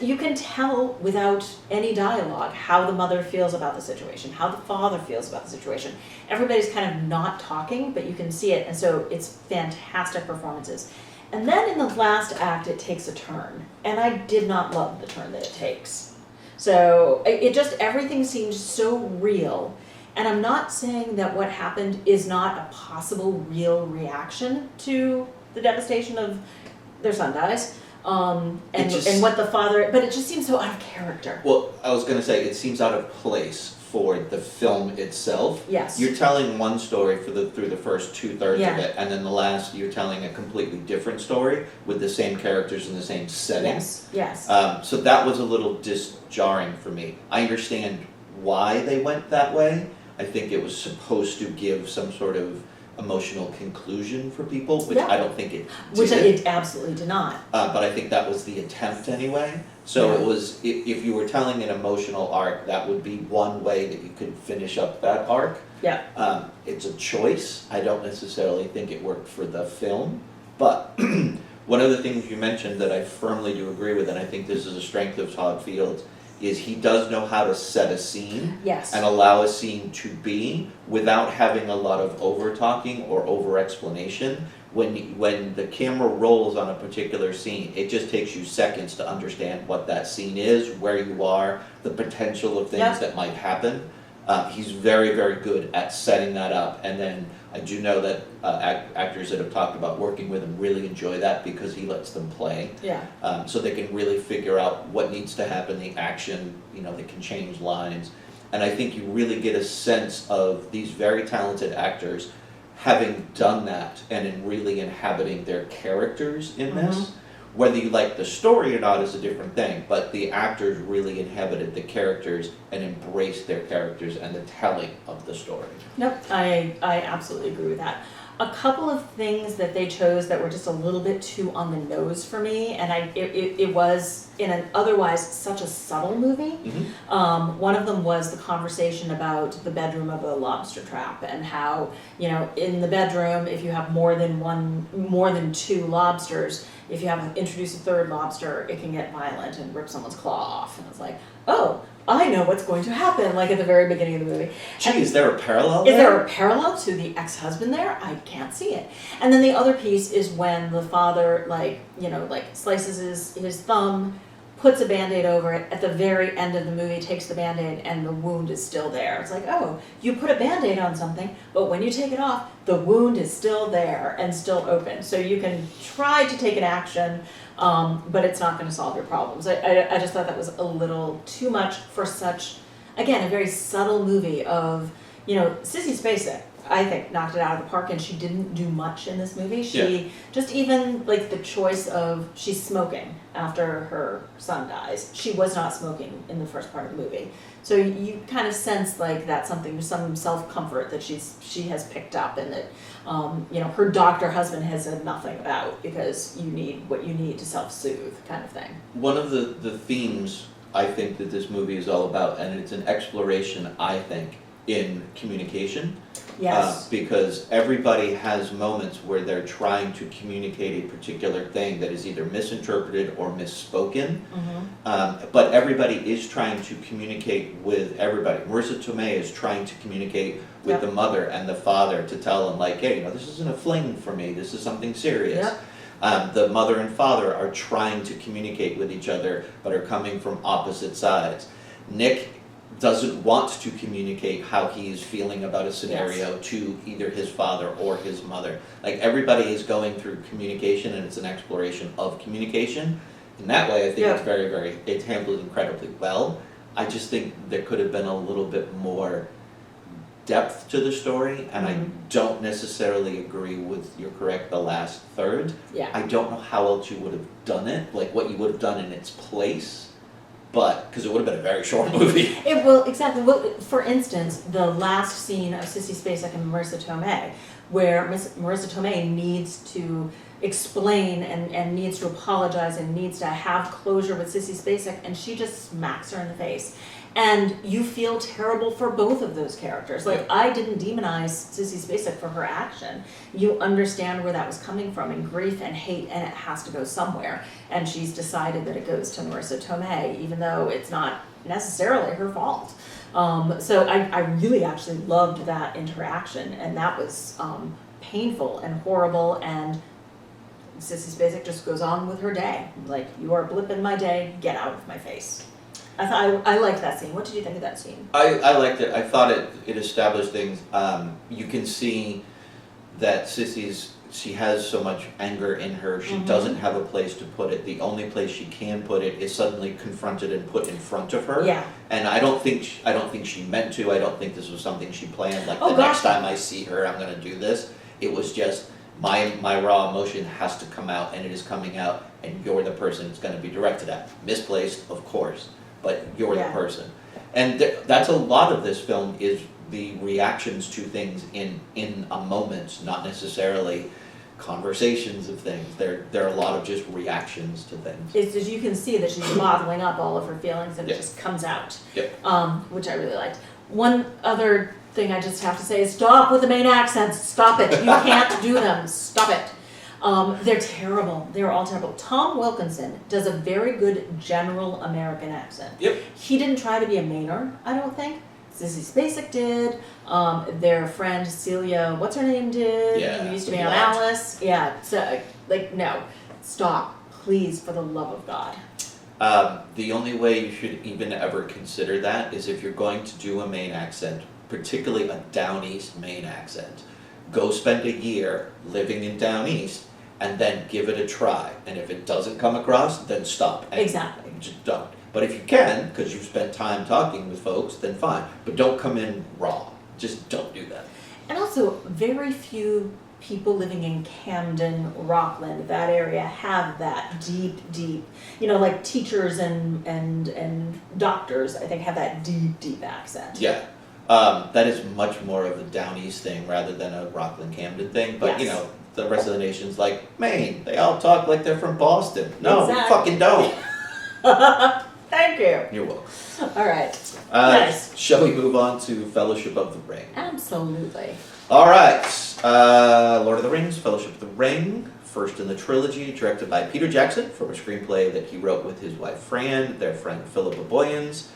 you can tell without any dialogue how the mother feels about the situation, how the father feels about the situation. Everybody's kind of not talking, but you can see it, and so it's fantastic performances. And then in the last act, it takes a turn, and I did not love the turn that it takes. So everything seems so real, and I'm not saying that what happened is not a possible real reaction to the devastation of their son dies, and what the father, but it just seems so out of character. Well, I was gonna say, it seems out of place for the film itself. Yes. You're telling one story through the first 2/3 Yeah. of it, and then the last you're telling a completely different story with the same characters in the same setting. Yes. So that was a little jarring for me. I understand why they went that way. I think it was supposed to give some sort of emotional conclusion for people, which Yeah. I don't think it did. Which it absolutely did not. But I think that was the attempt anyway. So Yeah. it was, if you were telling an emotional arc, that would be one way that you could finish up that arc. Yeah. It's a choice. I don't necessarily think it worked for the film. But one of the things you mentioned that I firmly do agree with, and I think this is a strength of Todd Fields, is he does know how to set a scene Yes. and allow a scene to be without having a lot of over talking or over explanation. When the camera rolls on a particular scene, it just takes you seconds to understand what that scene is, where you are, the potential of things Yep. that might happen. He's very, very good at setting that up, and then I do know that actors that have talked about working with him really enjoy that because he lets them play. Yeah. So they can really figure out what needs to happen, the action, they can change lines. And I think you really get a sense of these very talented actors having done that and in really inhabiting their characters in this. Whether you like the story or not is a different thing, but the actors really inhabited the characters and embraced their characters and the telling of the story. Nope, I absolutely agree with that. A couple of things that they chose that were just a little bit too on the nose for me, and it was in an otherwise such a subtle movie. One of them was the conversation about the bedroom of a lobster trap and how, in the bedroom, if you have more than two lobsters, if you introduce a third lobster, it can get violent and rip someone's claw off. And it's like, oh, I know what's going to happen, like at the very beginning of the movie. Gee, is there a parallel Is there a parallel to the ex-husband there? I can't see it. And then the other piece is when the father, slices his thumb, puts a Band-Aid over it, at the very end of the movie takes the Band-Aid and the wound is still there. It's like, oh, you put a Band-Aid on something, but when you take it off, the wound is still there and still open. So you can try to take an action, but it's not going to solve your problems. I just thought that was a little too much for such, again, a very subtle movie of, Sissy Spacek, I think, knocked it out of the park, and she didn't do much in this movie. She just even the choice of, she's smoking after her son dies. She was not smoking in the first part of the movie. So you kind of sense that's something, some self-comfort that she has picked up, and that her doctor husband has said nothing about, because you need what you need to self-soothe, kind of thing. One of the themes I think that this movie is all about, and it's an exploration, I think, in communication. Yes. Because everybody has moments where they're trying to communicate a particular thing that is either misinterpreted or misspoken. But everybody is trying to communicate with everybody. Marissa Tomei is trying to communicate with the mother and the father to tell them, hey, this isn't a fling for me, this is something serious. The mother and father are trying to communicate with each other, but are coming from opposite sides. Nick doesn't want to communicate how he is feeling about a scenario to either his father or his mother. Everybody is going through communication, and it's an exploration of communication. In that way, I think it's very, very, it's handled incredibly well. I just think there could have been a little bit more depth to the story, and I don't necessarily agree with, you're correct, the last third. I don't know how else you would have done it, what you would have done in its place. But, because it would have been a very short movie. It will, exactly. Well, for instance, the last scene of Sissy Spacek and Marissa Tomei, where Marissa Tomei needs to explain and needs to apologize and needs to have closure with Sissy Spacek, and she just smacks her in the face. And you feel terrible for both of those characters. I didn't demonize Sissy Spacek for her action. You understand where that was coming from, and grief and hate, and it has to go somewhere. And she's decided that it goes to Marissa Tomei, even though it's not necessarily her fault. So I really actually loved that interaction, and that was painful and horrible, and Sissy Spacek just goes on with her day. You are a blip in my day, get out of my face. I liked that scene. What did you think of that scene? I liked it. I thought it established things. You can see that Sissy's she has so much anger in her, she doesn't have a place to put it. The only place she can put it is suddenly confronted and put in front of her. Yeah. And I don't think she meant to. I don't think this was something she planned. Like, Oh, the gosh. next time I see her, I'm gonna do this. It was just my raw emotion has to come out, and it is coming out, and you're the person it's gonna be directed at. Misplaced, of course, but you're Yeah. the person. And that's a lot of this film is the reactions to things in a moment, not necessarily conversations of things. There are a lot of just reactions to things. It's as you can see that she's bottling up all of her feelings and it Yeah. just comes out, Yeah. which I really liked. One other thing I just have to say is stop with the main accents. Stop it. You can't do them. Stop it. They're terrible. They're all terrible. Tom Wilkinson does a very good general American accent. Yep. He didn't try to be a Maynard, I don't think. Sissy Spacek did. Their friend Celia, what's her name, did. Yeah, Who used to be on what? Alice. Yeah. So, like, no. Stop. Please, for the love of God. The only way you should even ever consider that is if you're going to do a Maine accent, particularly a Down East Maine accent. Go spend a year living in Down East and then give it a try. And if it doesn't come across, then stop. And Exactly. just don't. But if you can, because you've spent time talking with folks, then fine. But don't come in raw. Just don't do that. And also, very few people living in Camden, Rockland, that area have that deep, like teachers and doctors, I think, have that deep accent. Yeah. That is much more of a Down East thing rather than a Rockland Camden thing. But Yes. the rest of the nation's like, Maine, they all talk like they're from Boston. No, we Exactly. fucking don't. Thank you. You're welcome. All right. Nice. Shall we move on to Fellowship of the Ring? Absolutely. All right. Lord of the Rings, Fellowship of the Ring, first in the trilogy, directed by Peter Jackson from a screenplay that he wrote with his wife Fran, their friend Philippa Boyens,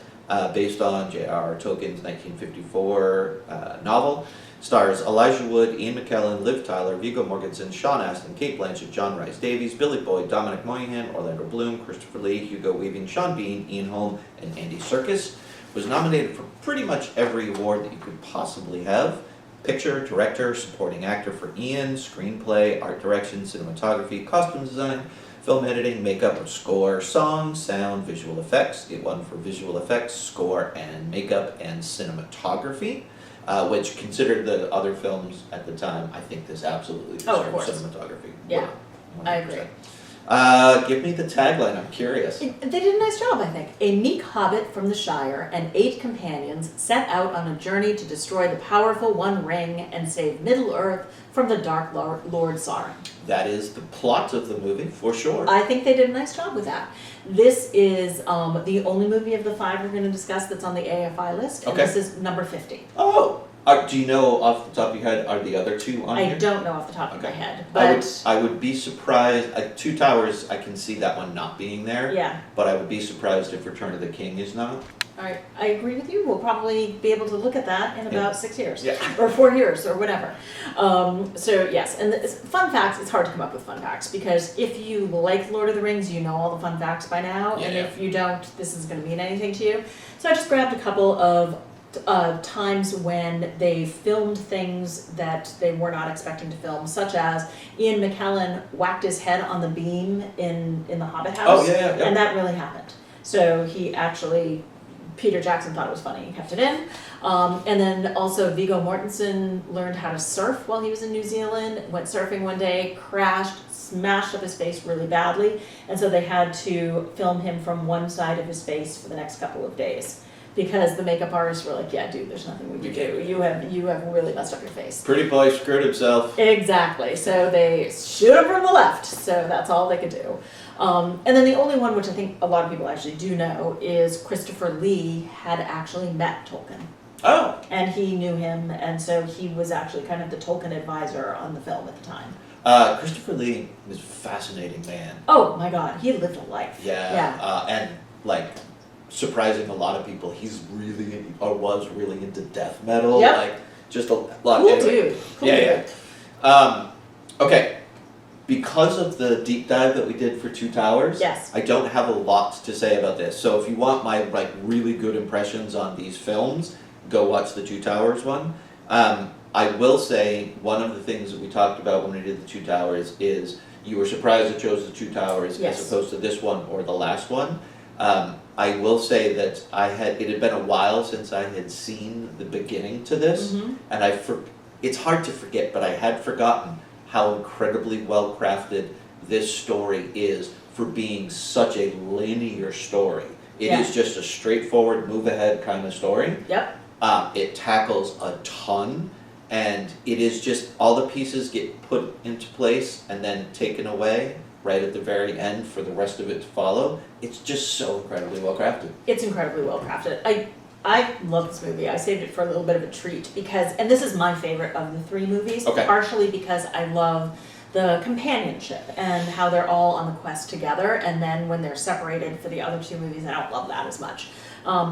based on J.R.R. Tolkien's 1954 novel. Stars Elijah Wood, Ian McKellen, Liv Tyler, Viggo Mortensen, Sean Astin, Kate Blanchett, John Rhys Davies, Billy Boyd, Dominic Monaghan, Orlando Bloom, Christopher Lee, Hugo Weaving, Sean Bean, Ian Holm, and Andy Serkis. Was nominated for pretty much every award that you could possibly have. Picture, director, supporting actor for Ian, screenplay, art direction, cinematography, costume design, film editing, makeup, score, song, sound, visual effects. It won for visual effects, score, and makeup, and cinematography. Which, considered the other films at the time, I think this absolutely deserves cinematography. Yeah, 100%. I agree. Give me the tagline, I'm curious. They did a nice job, I think. A meek hobbit from the Shire and 8 companions set out on a journey to destroy the powerful One Ring and save Middle-earth from the Dark Lord Sauron. That is the plot of the movie, for sure. I think they did a nice job with that. This is the only movie of the 5 we're going to discuss that's on the AFI list, and Okay. this is number 50. Oh! Do you know off the top of your head, are the other two on here? I don't know off the top of my Okay. head, I but would be surprised. Two Towers, I can see that one not being there. yeah. But I would be surprised if Return of the King is not. All right, I agree with you. We'll probably be able to look at that in about 6 years. Yeah. Or 4 years, or whatever. So yes, and fun facts, it's hard to come up with fun facts, because if you like Lord of the Rings, you know all the fun facts by now, and Yeah. if you don't, this isn't going to mean anything to you. So I just grabbed a couple of times when they filmed things that they were not expecting to film, such as Ian McKellen whacked his head on the beam in the Hobbit house. Oh, yeah. And that really happened. So he actually, Peter Jackson thought it was funny and kept it in. And then also Viggo Mortensen learned how to surf while he was in New Zealand, went surfing one day, crashed, smashed up his face really badly, and so they had to film him from one side of his face for the next couple of days. Because the makeup artists were like, yeah, dude, there's nothing we can do. You have really messed up your face. Pretty boy screwed himself. Exactly. So they shoot him from the left. So that's all they could do. And then the only one, which I think a lot of people actually do know, is Christopher Lee had actually met Tolkien. Oh. And he knew him, and so he was actually kind of the Tolkien advisor on the film at the time. Christopher Lee was a fascinating man. Oh my God, he lived a life. Yeah. And like, surprising a lot of people, he's really was really into death metal. Yep. Like, just a lot. Cool Anyway. dude. Cool Yeah, dude. yeah. Okay. Because of the deep dive that we did for Two Towers, Yes. I don't have a lot to say about this. So if you want my like really good impressions on these films, go watch the Two Towers one. I will say, one of the things that we talked about when we did the Two Towers is you were surprised it chose the Two Towers Yes. as opposed to this one or the last one. I will say that it had been a while since I had seen the beginning to this, Mhm. and it's hard to forget, but I had forgotten how incredibly well crafted this story is for being such a linear story. It Yeah. is just a straightforward, move ahead kind of story. Yep. It tackles a ton, and it is just all the pieces get put into place and then taken away right at the very end for the rest of it to follow. It's just so incredibly well crafted. It's incredibly well crafted. I love this movie. I saved it for a little bit of a treat because, and this is my favorite of the three movies, Okay. partially because I love the companionship and how they're all on the quest together, and then when they're separated for the other two movies, I don't love that as much,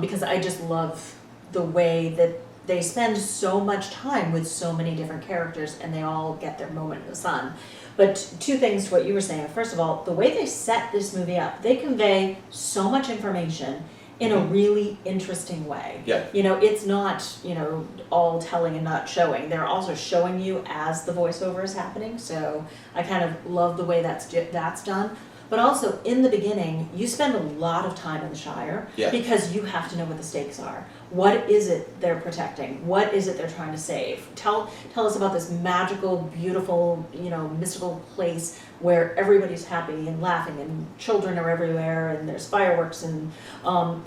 because I just love the way that they spend so much time with so many different characters and they all get their moment in the sun. But two things to what you were saying. First of all, the way they set this movie up, they convey so much information in a really interesting way. Yeah. You know, it's not, all telling and not showing. They're also showing you as the voiceover is happening. So I kind of love the way that's done. But also, in the beginning, you spend a lot of time in the Shire Yeah. because you have to know what the stakes are. What is it they're protecting? What is it they're trying to save? Tell us about this magical, beautiful, mystical place where everybody's happy and laughing and children are everywhere and there's fireworks and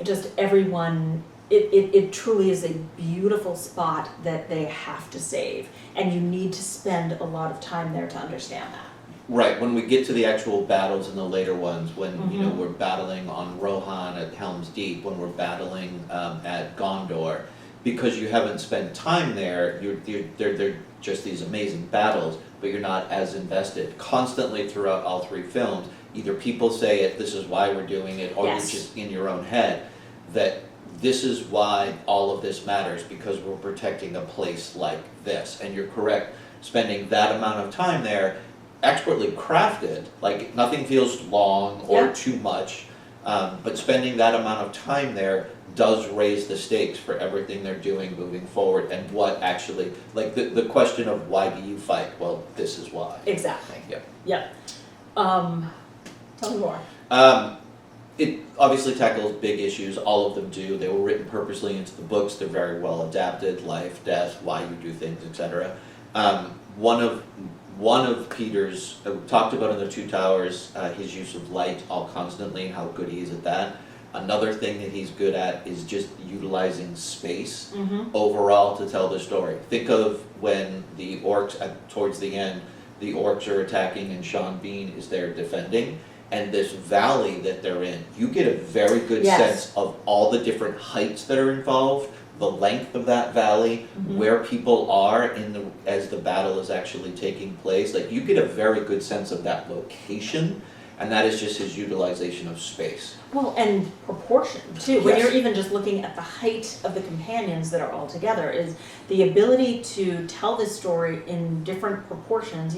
just everyone. It truly is a beautiful spot that they have to save, and you need to spend a lot of time there to understand that. Right, when we get to the actual battles in the later ones, when Mhm. we're battling on Rohan at Helm's Deep, when we're battling at Gondor, because you haven't spent time there, they're just these amazing battles, but you're not as invested. Constantly throughout all three films, either people say it, this is why we're doing it, or Yes. you're just in your own head that this is why all of this matters, because we're protecting a place like this. And you're correct, spending that amount of time there, expertly crafted, like nothing feels long or Yeah. too much, but spending that amount of time there does raise the stakes for everything they're doing moving forward, and what actually, like the question of why do you fight? Well, this is why. Exactly. Yep. Yep. Tell me more. It obviously tackles big issues, all of them do. They were written purposely into the books, they're very well adapted, life, death, why you do things, etc. One of Peter's, we talked about in the Two Towers, his use of light all constantly, how good he is at that. Another thing that he's good at is just utilizing space Mm-hmm. overall to tell the story. Think of when the orcs, towards the end, the orcs are attacking and Sean Bean is there defending. And this valley that they're in, you get a very good Yes. sense of all the different heights that are involved, the length of that valley, Mhm. where people are as the battle is actually taking place. Like, you get a very good sense of that location, and that is just his utilization of space. Well, and proportion too. When Yes. you're even just looking at the height of the companions that are all together, is the ability to tell this story in different proportions.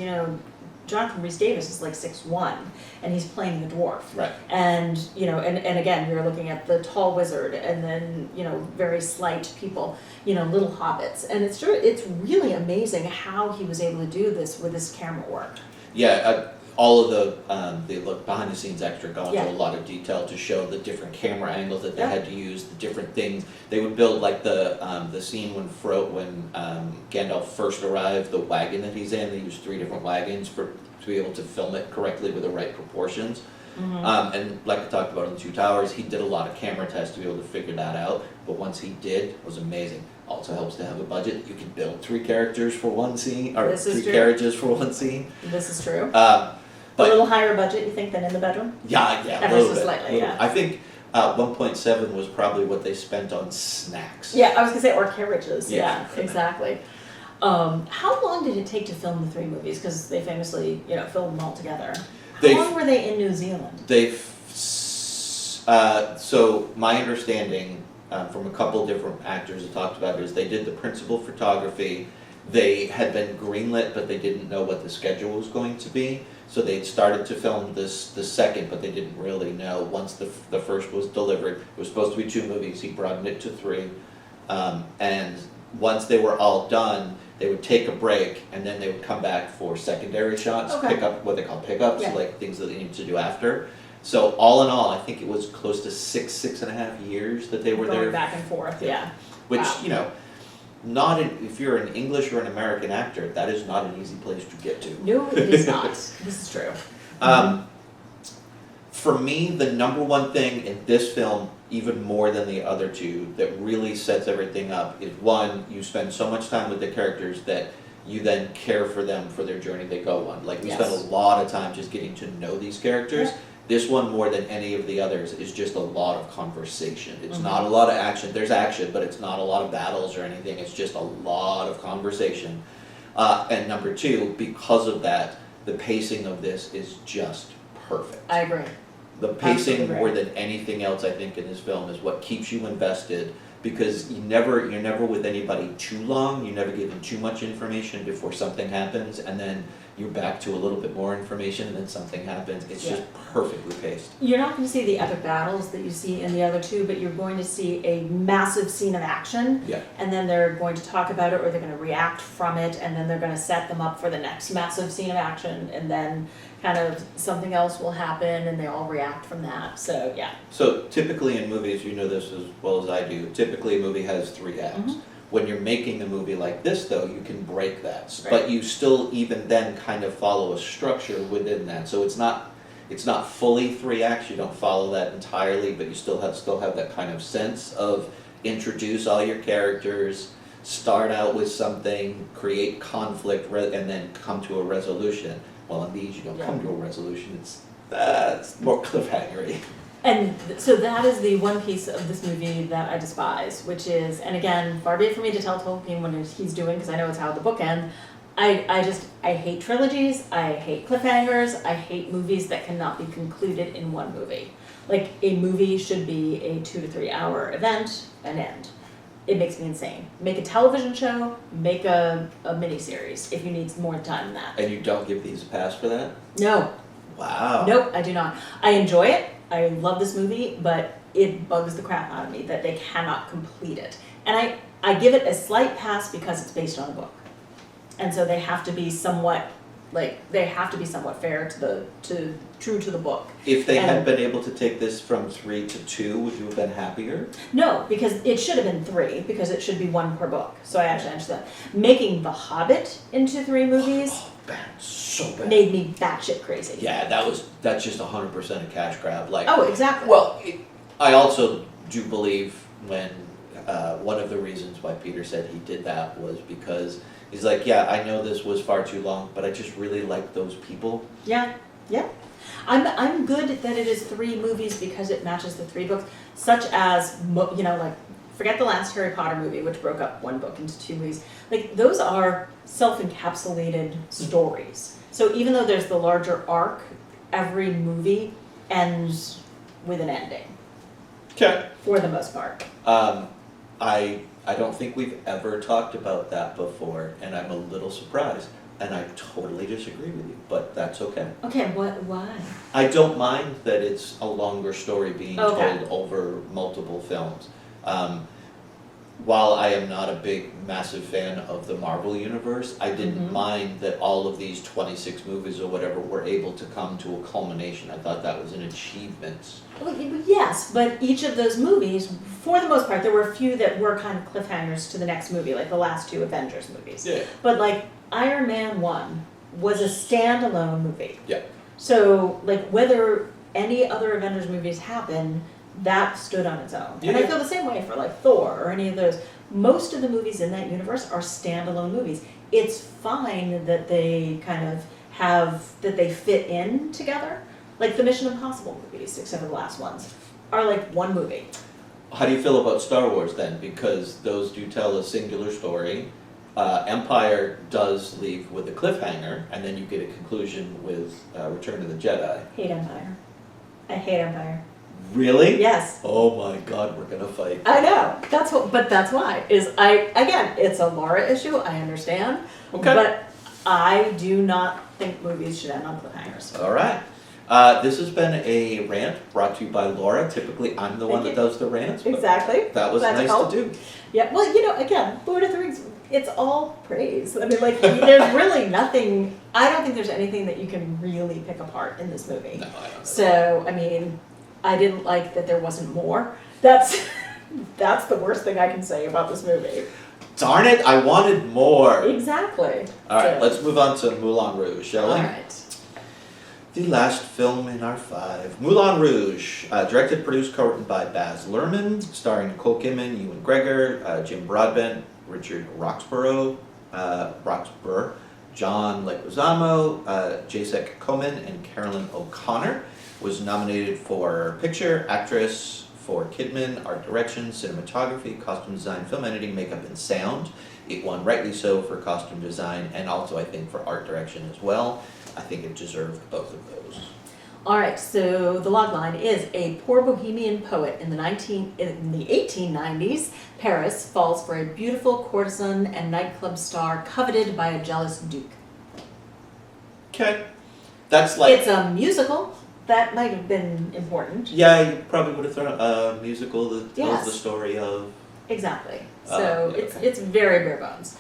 Jonathan Rhys Davis is like 6'1", and he's playing the dwarf. Right. And and again, you're looking at the tall wizard, and then very slight people, little hobbits, and it's really amazing how he was able to do this with his camera work. Yeah, all of the look behind the scenes extra go into Yeah. a lot of detail to show the different camera angles that they Yeah. had to use, the different things. They would build like the scene when Gandalf first arrived, the wagon that he's in, they used 3 different wagons to be able to film it correctly with the right proportions. Mm-hmm. And like I talked about in the Two Towers, he did a lot of camera tests to be able to figure that out, but once he did, it was amazing. Also helps to have a budget. You can build 3 characters for one scene, or This is 3 true. carriages for one scene. This is true. Um, A But little higher budget, you think, than in the bedroom? yeah, a Ever little so bit. slightly, yeah. I think 1.7 was probably what they spent on snacks. Yeah, I was gonna say, or carriages. Yeah. Yeah, exactly. How long did it take to film the 3 movies? Because they famously, filmed them all together. How long were they in New Zealand? So my understanding from a couple different actors that talked about it is they did the principal photography. They had been greenlit, but they didn't know what the schedule was going to be. So they'd started to film the second, but they didn't really know. Once the first was delivered, it was supposed to be 2 movies. He broadened it to 3, and once they were all done, they would take a break and then they would come back for secondary shots, Okay. pick up what they call pickups, Yeah. like things that they needed to do after. So all in all, I think it was close to 6.5 years that they were Going there. back and forth, yeah. Which, Wow. you know, if you're an English or an American actor, that is not an easy place to get to. No, it is not. This is true. For me, the number one thing in this film, even more than the other two, that really sets everything up is one, you spend so much time with the characters that you then care for them for their journey they go on. Like, we Yes. spend a lot of time just getting to know these characters. Yeah. This one, more than any of the others, is just a lot of conversation. It's Mhm. not a lot of action. There's action, but it's not a lot of battles or anything. It's just a lot of conversation. And number two, because of that, the pacing of this is just perfect. I agree. The pacing, Absolutely. more than anything else, I think, in this film is what keeps you invested, because you're never with anybody too long. You never give them too much information before something happens, and then you're back to a little bit more information, and then something happens. It's just perfectly paced. You're not going to see the epic battles that you see in the other two, but you're going to see a massive scene of action, Yeah. and then they're going to talk about it, or they're going to react from it, and then they're going to set them up for the next massive scene of action, and then kind of something else will happen, and they all react from that. So yeah. So typically in movies, you know this as well as I do, typically a movie has 3 acts. Mhm. When you're making a movie like this, though, you can break that. Right. But you still even then kind of follow a structure within that. So it's not fully 3 acts, you don't follow that entirely, but you still have that kind of sense of introduce all your characters, start out with something, create conflict, and then come to a resolution. Well, in these, you don't come to a resolution, it's more cliffhangery. And so that is the one piece of this movie that I despise, which is, and again, far be it for me to tell Tolkien what he's doing, because I know it's how the book ends. I hate trilogies, I hate cliffhangers, I hate movies that cannot be concluded in one movie. Like, a movie should be a 2 to 3 hour event and end. It makes me insane. Make a television show, make a miniseries if you need more time than that. And you don't give these a pass for that? No, Wow. nope, I do not. I enjoy it. I love this movie, but it bugs the crap out of me that they cannot complete it. And I give it a slight pass because it's based on a book. And so they have to be somewhat fair to true to the book. If they had And- been able to take this from 3 to 2, would you have been happier? No, because it should have been 3, because it should be 1 per book. So I actually understand that. Making The Hobbit into 3 movies Oh, bad, so bad. made me batshit crazy. Yeah, that's just 100% a cash grab. Like, Oh, exactly. well, I also do believe when one of the reasons why Peter said he did that was because he's like, yeah, I know this was far too long, but I just really like those people. Yeah, yeah. I'm good that it is 3 movies because it matches the 3 books, such as, like, forget the last Harry Potter movie, which broke up 1 book into 2 movies. Like, those are self-encapsulated stories. So even though there's the larger arc, every movie ends with an ending, Okay. for the most part. I don't think we've ever talked about that before, and I'm a little surprised, and I totally disagree with you, but that's okay. Okay, why? I don't mind that it's a longer story being Okay. told over multiple films. While I am not a big, massive fan of the Marvel Universe, I didn't Mhm. mind that all of these 26 movies or whatever were able to come to a culmination. I thought that was an achievement. Well, yes, but each of those movies, for the most part, there were a few that were kind of cliffhangers to the next movie, like the last 2 Avengers movies. Yeah. But like Iron Man 1 was a standalone movie. Yeah. So like whether any other Avengers movies happen, that stood on its own. And I Yeah. feel the same way for like Thor or any of those. Most of the movies in that universe are standalone movies. It's fine that they kind of that they fit in together. Like the Mission Impossible movies, except for the last ones, are like 1 movie. How do you feel about Star Wars then? Because those do tell a singular story. Empire does leave with a cliffhanger, and then you get a conclusion with Return of the Jedi. Hate Empire. I hate Empire. Really? Yes. Oh my God, we're gonna fight. I know. But that's why. Again, it's a Laura issue, I understand. Okay. But I do not think movies should end on cliffhangers. All right. This has been a rant brought to you by Laura. Typically, I'm the one that does the rants. But Exactly. that was Glad to nice help. to do. Yeah, well, again, Lord of the Rings, it's all praise. I mean, like, there's really nothing, I don't think there's anything that you can really pick apart in this movie. No, I don't. So, I mean, I didn't like that there wasn't more. That's the worst thing I can say about this movie. Darn it! I wanted more. Exactly. All right, So- let's move on to Moulin Rouge, shall we? All right. The last film in our 5. Moulin Rouge, directed, produced, co-written by Baz Luhrmann, starring Nicole Kidman, Ewan McGregor, Jim Broadbent, Richard Roxburgh, John Leguizamo, Jacek Koman, and Carolyn O'Connor. Was nominated for Picture, Actress, for Kidman, Art Direction, Cinematography, Costume Design, Film Editing, Makeup, and Sound. It won rightly so for Costume Design and also I think for Art Direction as well. I think it deserved both of those. All right, so the logline is a poor bohemian poet in the 1890s. Paris falls for a beautiful courtesan and nightclub star coveted by a jealous duke. Okay. That's like... It's a musical. That might have been important. Yeah, you probably would have thrown a musical that tells Yes. the story of... Exactly. So yeah, okay. it's very bare bones.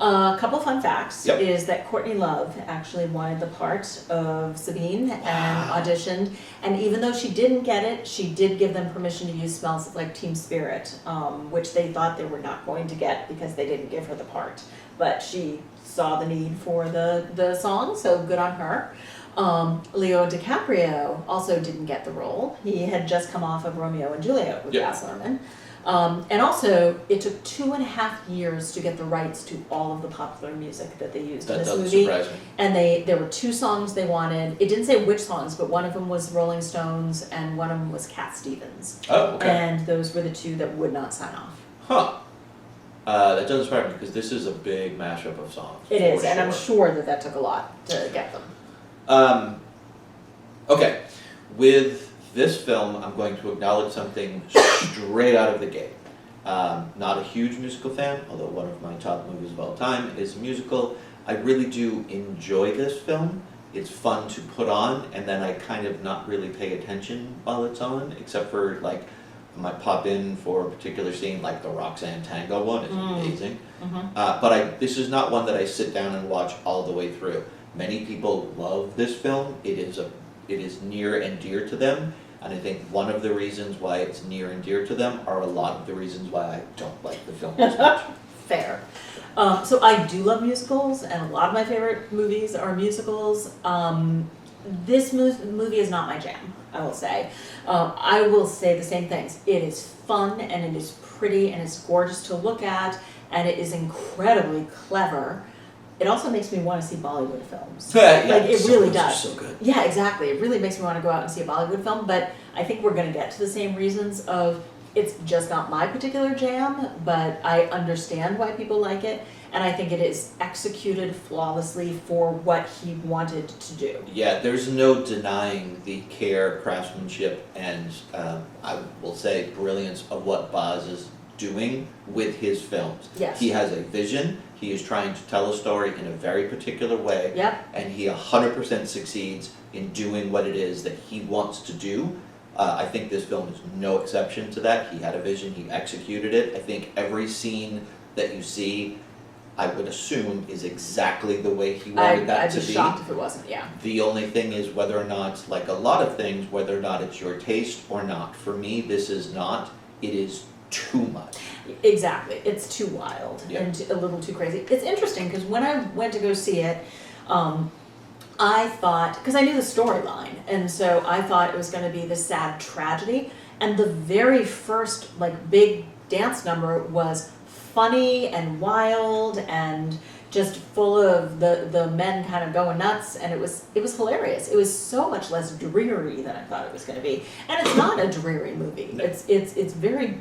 A couple fun facts Yep. is that Courtney Love actually wanted the part of Sabine and auditioned. And even though she didn't get it, she did give them permission to use Smells Like Teen Spirit, which they thought they were not going to get because they didn't give her the part. But she saw the need for the song, so good on her. Leo DiCaprio also didn't get the role. He had just come off of Romeo and Juliet with Yep. Baz Luhrmann. And also, it took 2.5 years to get the rights to all of the popular music that they used in That this doesn't movie. surprise me. And there were 2 songs they wanted. It didn't say which songs, but one of them was Rolling Stones and one of them was Cat Stevens. Oh, okay. And those were the 2 that would not sign off. Huh. That doesn't surprise me because this is a big mashup of songs. It is, for and I'm sure. sure that took a lot to get them. Okay, with this film, I'm going to acknowledge something straight out of the gate. Not a huge musical fan, although one of my top movies of all time is a musical. I really do enjoy this film. It's fun to put on, and then I kind of not really pay attention while it's on, except for like I might pop in for a particular scene, like the Roxanne Tango one. It's amazing. Mm-hmm. But this is not one that I sit down and watch all the way through. Many people love this film. It is near and dear to them, and I think one of the reasons why it's near and dear to them are a lot of the reasons why I don't like the film as much. Fair. So I do love musicals, and a lot of my favorite movies are musicals. This movie is not my jam, I will say. I will say the same things. It is fun, and it is pretty, and it's gorgeous to look at, and it is incredibly clever. It also makes me want to see Bollywood films. Yeah, Like, it some really of those are does. so good. Yeah, exactly. It really makes me want to go out and see a Bollywood film, but I think we're going to get to the same reasons of it's just not my particular jam, but I understand why people like it, and I think it is executed flawlessly for what he wanted to do. Yeah, there's no denying the care, craftsmanship, and I will say brilliance of what Baz is doing with his films. Yes. He has a vision. He is trying to tell a story in a very particular way. Yep. And he 100% succeeds in doing what it is that he wants to do. I think this film is no exception to that. He had a vision, he executed it. I think every scene that you see, I would assume, is exactly the way he wanted that I'd to be be. shocked if it wasn't, yeah. The only thing is whether or not, like a lot of things, whether or not it's your taste or not. For me, this is not. It is too much. Exactly. It's too wild Yeah. and a little too crazy. It's interesting because when I went to go see it, I thought, because I knew the storyline, and so I thought it was going to be this sad tragedy. And the very first like big dance number was funny and wild and just full of the men kind of going nuts, and it was hilarious. It was so much less dreary than I thought it was going to be, and it's not a dreary movie. No. It's very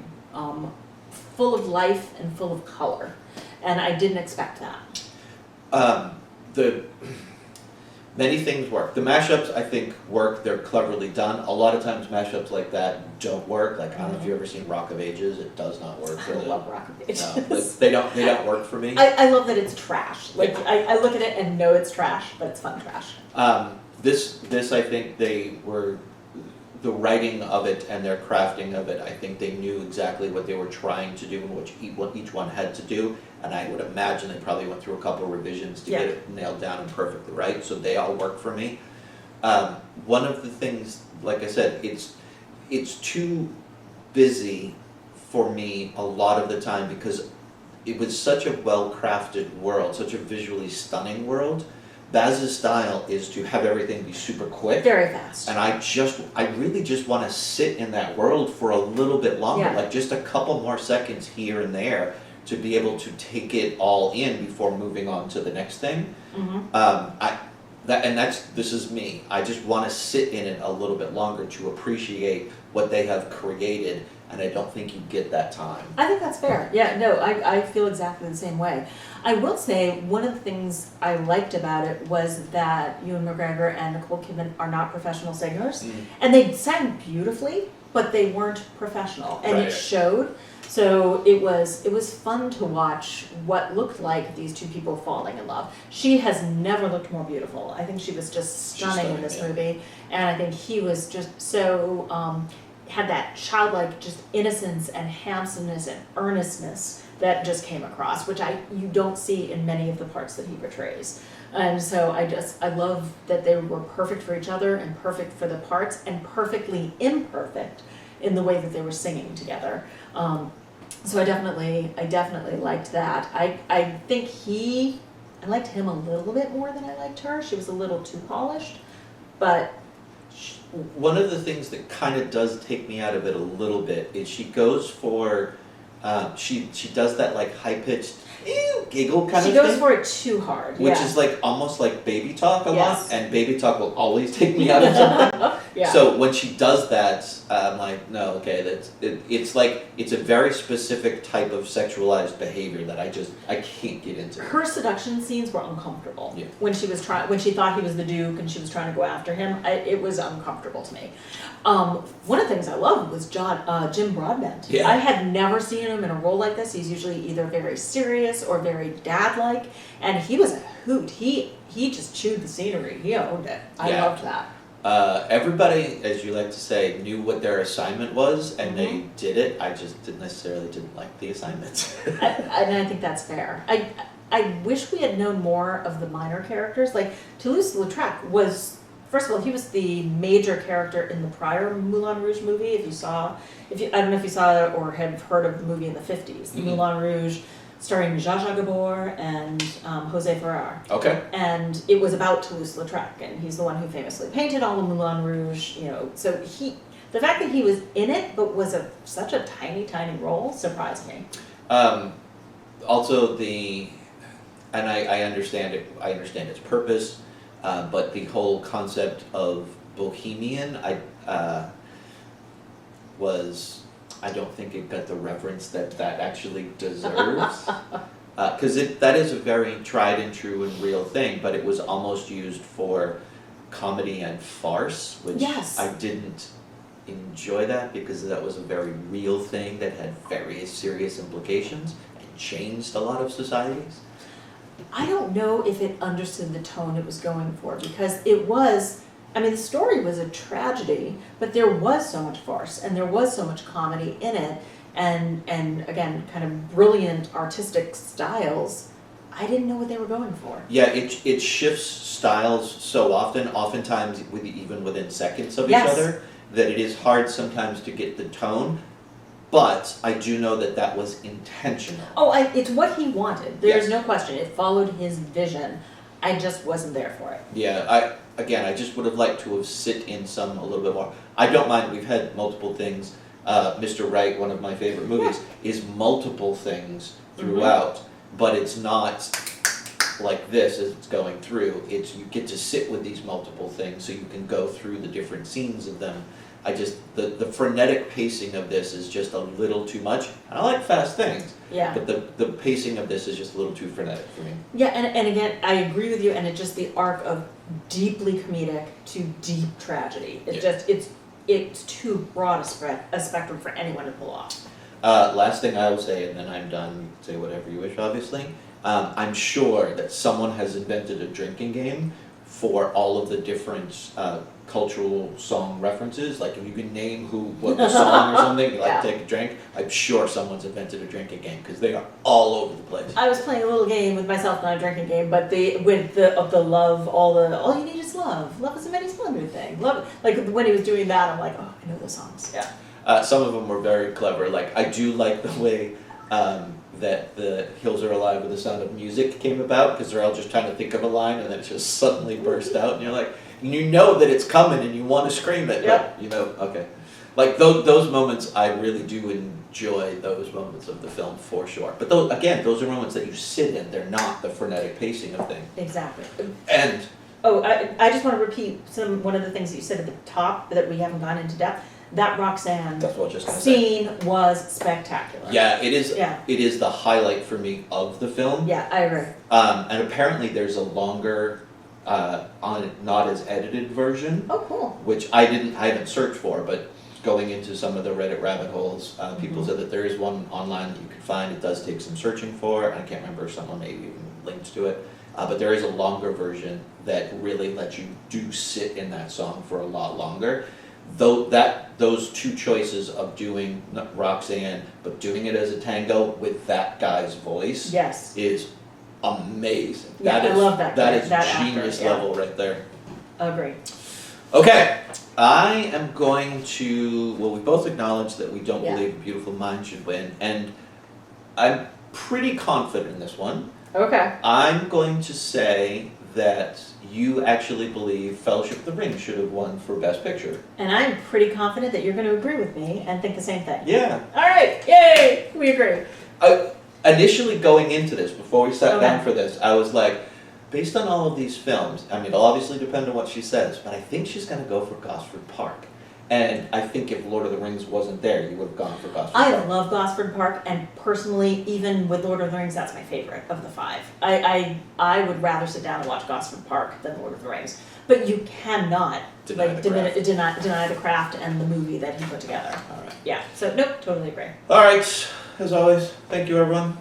full of life and full of color, and I didn't expect that. Many things work. The mashups, I think, work. They're cleverly done. A lot of times mashups like that don't work. Like, I don't know if you've ever seen Rock of Ages. It does not work for I them. love Rock of Ages. No, like, they don't work for me. I love that it's trash. Like I look at it and know it's trash, but it's fun trash. This I think they were, the writing of it and their crafting of it, I think they knew exactly what they were trying to do and what each one had to do. And I would imagine they probably went through a couple of revisions to get it nailed down and perfectly right. So they all work for me. One of the things, like I said, it's too busy for me a lot of the time because it was such a well-crafted world, such a visually stunning world. Baz's style is to have everything be super quick. Very fast. And I really just want to sit in that world for a little bit longer, like just a couple more seconds here and there to be able to take it all in before moving on to the next thing. This is me. I just want to sit in it a little bit longer to appreciate what they have created, and I don't think you get that time. I think that's fair. Yeah, no, I feel exactly the same way. I will say one of the things I liked about it was that Ewan McGregor and Nicole Kidman are not professional singers, and they sang beautifully, but they weren't professional, and it showed. So it was fun to watch what looked like these two people falling in love. She has never looked more beautiful. I think she was just stunning in this movie, and I think he was just so had that childlike just innocence and handsomeness and earnestness that just came across, which you don't see in many of the parts that he portrays. And so I love that they were perfect for each other and perfect for the parts and perfectly imperfect in the way that they were singing together. So I definitely liked that. I think I liked him a little bit more than I liked her. She was a little too polished, but one of the things that kind of does take me out of it a little bit is she goes for, she does that like high-pitched giggle kind of thing. She goes for it too hard, which is like almost like baby talk a lot, and baby talk will always take me out of something. So when she does that, I'm like, no, okay, it's like, it's a very specific type of sexualized behavior that I can't get into. Her seduction scenes were uncomfortable. When she thought he was the Duke and she was trying to go after him, it was uncomfortable to me. One of the things I loved was Jim Broadbent. I had never seen him in a role like this. He's usually either very serious or very dad-like, and he was a hoot. He just chewed the scenery. He owned it. I loved that. Everybody, as you like to say, knew what their assignment was, and they did it. I just didn't like the assignment. And I think that's fair. I wish we had known more of the minor characters. Like Toulouse-Lautrec was, first of all, he was the major character in the prior Moulin Rouge movie. I don't know if you saw or have heard of the movie in the 50s, the Moulin Rouge, starring Zsa Gabor and Jose Ferrer. Okay. And it was about Toulouse-Lautrec, and he's the one who famously painted all the Moulin Rouge, So the fact that he was in it, but was such a tiny, tiny role, surprised me. Also and I understand it. I understand its purpose, but the whole concept of bohemian, I don't think it got the reverence that actually deserves. Because that is a very tried and true and real thing, but it was almost used for comedy and farce, which I didn't enjoy that because that was a very real thing that had very serious implications and changed a lot of societies. I don't know if it understood the tone it was going for, because the story was a tragedy, but there was so much farce and there was so much comedy in it, and again, kind of brilliant artistic styles. I didn't know what they were going for. Yeah, it shifts styles so often, oftentimes even within seconds of each other, that it is hard sometimes to get the tone. But I do know that was intentional. Oh, it's what he wanted. There's no question. It followed his vision. I just wasn't there for it. Yeah, I just would have liked to have sit in some a little bit more. I don't mind. We've had multiple things. Mr. Right, one of my favorite movies, is multiple things throughout, but it's not like this as it's going through. You get to sit with these multiple things so you can go through the different scenes of them. The frenetic pacing of this is just a little too much. I like fast things. Yeah. But the pacing of this is just a little too frenetic for me. Yeah, and again, I agree with you, and it's just the arc of deeply comedic to deep tragedy. It's too broad a spectrum for anyone to pull off. Last thing I will say, and then I'm done. Say whatever you wish, obviously. I'm sure that someone has invented a drinking game for all of the different cultural song references. Like if you can name what the song or something, you like Yeah. take a drink, I'm sure someone's invented a drinking game because they are all over the place. I was playing a little game with myself, not a drinking game, but with the love, all you need is love. Love is a many splendid thing. Love, like when he was doing that, I'm like, oh, I know those songs. Yeah. Some of them were very clever. Like I do like the way that the Hills Are Alive with the Sound of Music came about because they're all just trying to think of a line and then it just suddenly burst out and you're like, you know that it's coming and you want to scream it, Yep. but you know, okay. Like those moments, I really do enjoy those moments of the film for sure. But those are moments that you sit in. They're not the frenetic pacing of things. Exactly. And Oh, I just want to repeat one of the things that you said at the top that we haven't gone into depth. That Roxanne that's what I was just gonna say. scene was spectacular. Yeah, it is. Yeah. It is the highlight for me of the film. Yeah, I agree. And apparently there's a longer, not as edited version, Oh, cool. which I haven't searched for, but going into some of the Reddit rabbit holes, people said that there is one online that you can find. It does take some searching for. I can't remember if someone maybe even linked to it, but there is a longer version that really lets you sit in that song for a lot longer. Though those two choices of doing Roxanne, but doing it as a tango with that guy's voice, Yes. is amazing. Yeah, I love that That guy, is that actor, genius yeah. level right there. Agree. Okay, I am going to. Well, we both acknowledge that we don't Yeah. believe A Beautiful Mind should win, and I'm pretty confident in this one. Okay. I'm going to say that you actually believe Fellowship of the Ring should have won for Best Picture. And I'm pretty confident that you're going to agree with me and think the same thing. Yeah. All right. Yay! We agree. Initially going into this, before we sat Okay. down for this, I was like, based on all of these films, I mean, it'll obviously depend on what she says, but I think she's going to go for Gosford Park. And I think if Lord of the Rings wasn't there, you would have gone for Gosford Park. I love Gosford Park, and personally, even with Lord of the Rings, that's my favorite of the five. I would rather sit down and watch Gosford Park than Lord of the Rings. But you cannot Deny the craft. deny the craft and the movie that he put together. All right. Yeah. So nope, totally agree. All right. As always, thank you, everyone.